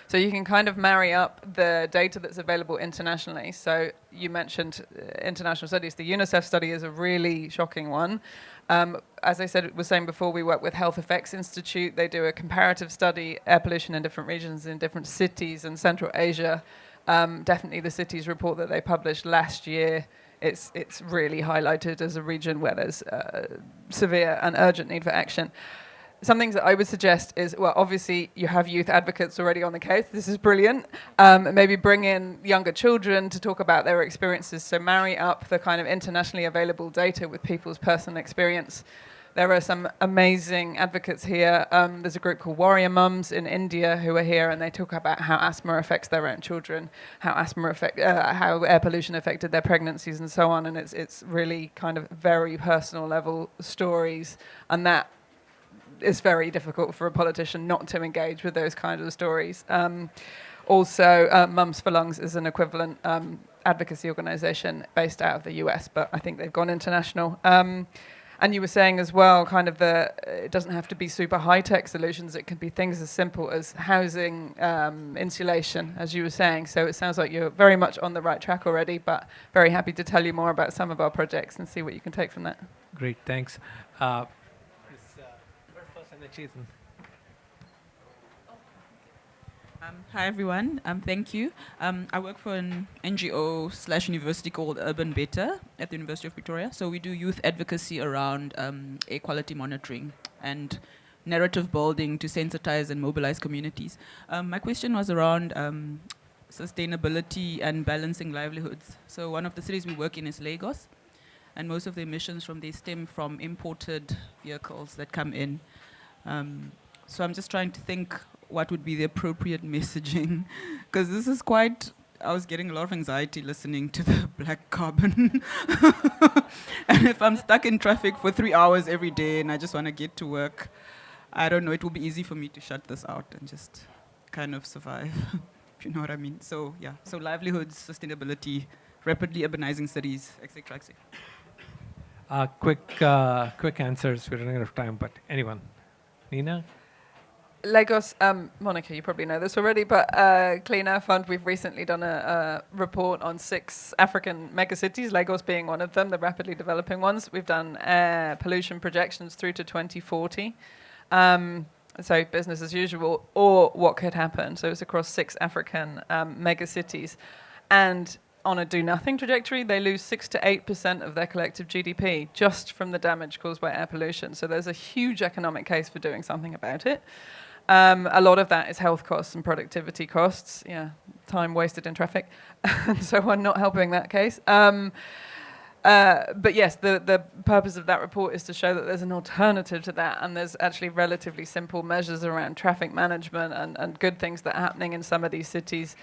So you can kind of marry up the data that's available internationally. So you mentioned international studies. The UNICEF study is a really shocking one. As I was saying before, we work with Health Effects Institute. They do a comparative study, air pollution in different regions, in different cities in Central Asia. Definitely the cities report that they published last year, it's really highlighted as a region where there's severe and urgent need for action. Some things that I would suggest is, well, obviously you have youth advocates already on the case. This is brilliant. Maybe bring in younger children to talk about their experiences. So marry up the kind of internationally available data with people's personal experience. There are some amazing advocates here. There's a group called Warrior Mums in India who are here, and they talk about how asthma affects their own children, how how air pollution affected their pregnancies, and so on. And it's really kind of very personal level stories, and that is very difficult for a politician not to engage with those kinds of stories. Also, Mums for Lungs is an equivalent advocacy organization based out of the US, but I think they've gone international. And you were saying as well, kind of it doesn't have to be super high-tech solutions. It can be things as simple as housing, insulation, as you were saying. So it sounds like you're very much on the right track already, but very happy to tell you more about some of our projects and see what you can take from that. Great, thanks. Jason. Hi everyone, thank you. I work for an NGO/university called Urban Better at the University of Victoria. So we do youth advocacy around air quality monitoring and narrative building to sensitize and mobilize communities. My question was around sustainability and balancing livelihoods. So one of the cities we work in is Lagos, and most of the emissions from there stem from imported vehicles that come in. So I'm just trying to think what would be the appropriate messaging, because this is quite I was getting a lot of anxiety listening to the black carbon. And if I'm stuck in traffic for 3 hours every day and I just want to get to work, I don't know, it will be easy for me to shut this out and just kind of survive, if you know what I mean. So yeah, so livelihoods, sustainability, rapidly urbanizing cities, etc., etc. Quick answers. We're running out of time, but anyone? Nina? Lagos, Monica, you probably know this already, but Clean Air Fund, we've recently done a report on 6 African megacities, Lagos being one of them, the rapidly developing ones. We've done air pollution projections through to 2040. So business as usual, or what could happen. So it's across 6 African megacities. And on a do-nothing trajectory, they lose 6 to 8% of their collective GDP just from the damage caused by air pollution. So there's a huge economic case for doing something about it. A lot of that is health costs and productivity costs. Yeah, time wasted in traffic. So we're not helping that case. But yes, the purpose of that report is to show that there's an alternative to that, and there's actually relatively simple measures around traffic management and good things that are happening in some of these cities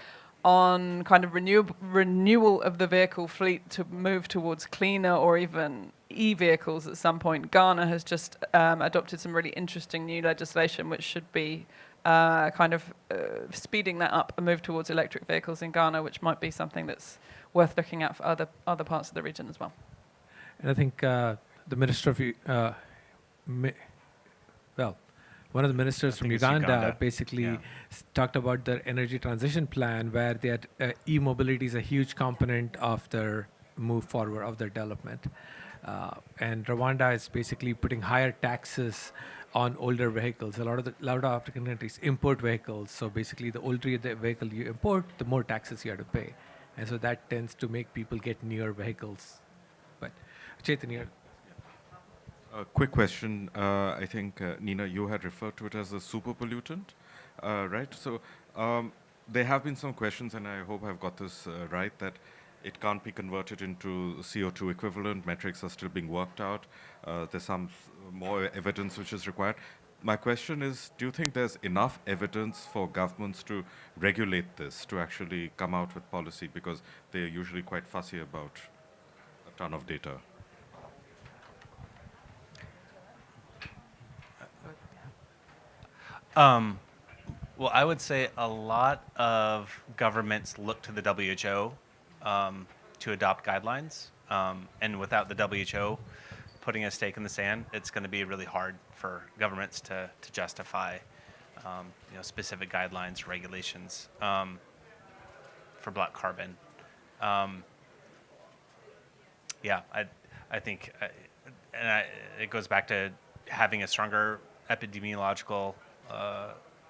on kind of renewal of the vehicle fleet to move towards cleaner or even e-vehicles at some point. Ghana has just adopted some really interesting new legislation which should be speeding that up and move towards electric vehicles in Ghana, which might be something that's worth looking at for other parts of the region as well. And I think the Minister of one of the ministers from Uganda basically talked about their energy transition plan, where they had e-mobility is a huge component of their move forward of their development. And Rwanda is basically putting higher taxes on older vehicles. A lot of African countries import vehicles. So basically, the older the vehicle you import, the more taxes you have to pay. And so that tends to make people get newer vehicles. But Chaitanya. A quick question. I think, Nina, you had referred to it as a super pollutant, right? So there have been some questions, and I hope I've got this right, that it can't be converted into CO2 equivalent. Metrics are still being worked out. There's some more evidence which is required. My question is, do you think there's enough evidence for governments to regulate this, to actually come out with policy? Because they're usually quite fussy about a ton of data. Well, I would say a lot of governments look to the WHO to adopt guidelines, and without the WHO putting a stake in the sand, it's going to be really hard for governments to justify specific guidelines, regulations for black carbon. I think, it goes back to having a stronger epidemiological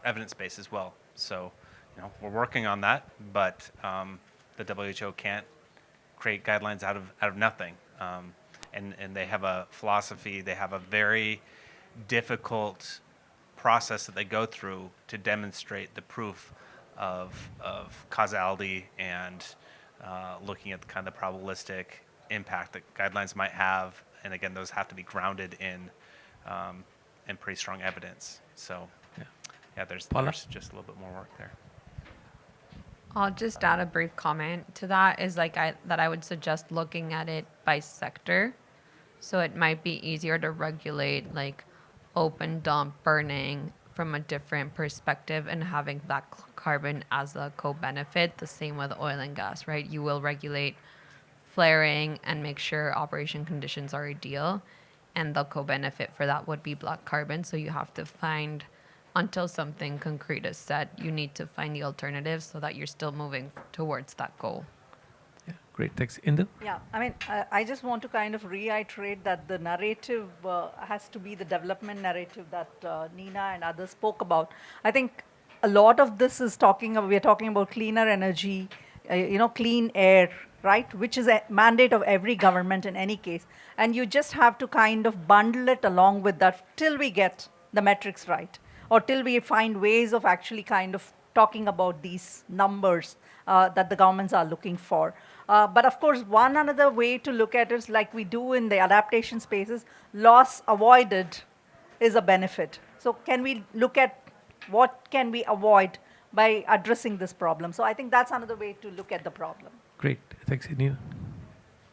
evidence base as well. So, we're working on that, but the WHO can't create guidelines out of nothing. And they have a philosophy, they have a very difficult process that they go through to demonstrate the proof of causality and looking at the kind of probabilistic impact that guidelines might have. And again, those have to be grounded in pretty strong evidence. So, there's just a little bit more work there. I'll just add a brief comment to that. Is that I would suggest looking at it by sector, so it might be easier to regulate like open dump burning from a different perspective and having black carbon as a co-benefit. The same with oil and gas, right? You will regulate flaring and make sure operation conditions are ideal, and the co-benefit for that would be black carbon. So you have to find, until something concrete is set, you need to find the alternatives so that you're still moving towards that goal. Yeah, great. Thanks. Indu? Yeah, I mean, I just want to kind of reiterate that the narrative has to be the development narrative that Nina and others spoke about. I think a lot of this is we're talking about cleaner energy, clean air, right? Which is a mandate of every government in any case. And you just have to kind of bundle it along with that till we get the metrics right, or till we find ways of actually kind of talking about these numbers that the governments are looking for. But of course, one another way to look at it is like we do in the adaptation spaces, loss avoided is a benefit. So can we look at what can we avoid by addressing this problem. So I think that's another way to look at the problem. Great. Thanks, Nina.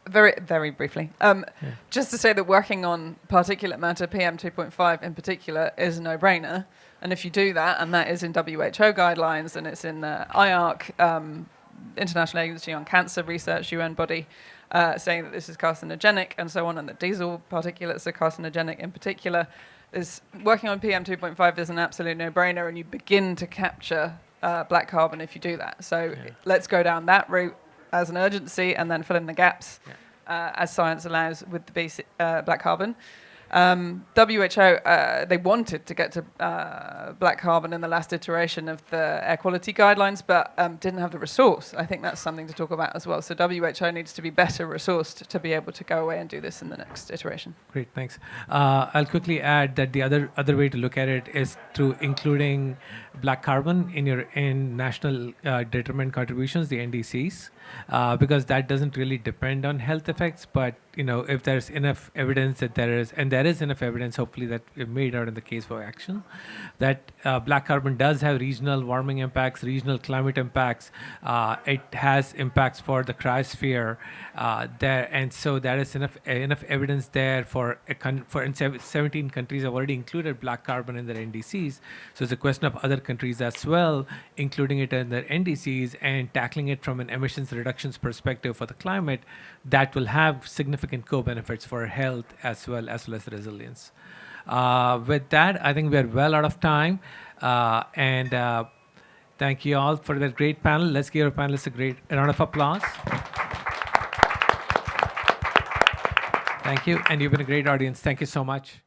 Very, very briefly. Just to say that working on particulate matter, PM2.5 in particular, is a no-brainer. And if you do that, and that is in WHO guidelines, and it's in the IARC, International Agency on Cancer Research, UN body, saying that this is carcinogenic and so on, and that diesel particulates are carcinogenic in particular, is working on PM2.5 is an absolute no-brainer, and you begin to capture black carbon if you do that. So let's go down that route as an urgency and then fill in the gaps as science allows with the basic black carbon. WHO, they wanted to get to black carbon in the last iteration of the air quality guidelines, but didn't have the resource. I think that's something to talk about as well. So WHO needs to be better resourced to be able to go away and do this in the next iteration. Great, thanks. I'll quickly add that the other way to look at it is through including black carbon in national determined contributions, the NDCs, because that doesn't really depend on health effects, but if there's enough evidence that there is enough evidence, hopefully, that we've made out in the case for action, that black carbon does have regional warming impacts, regional climate impacts. It has impacts for the cryosphere there, and so there is enough evidence there for 17 countries have already included black carbon in their NDCs. So it's a question of other countries as well, including it in their NDCs and tackling it from an emissions reductions perspective for the climate that will have significant co-benefits for health as well as resilience. With that, I think we're well out of time. And thank you all for that great panel. Let's give our panelists a great round of applause. Thank you. And you've been a great audience. Thank you so much.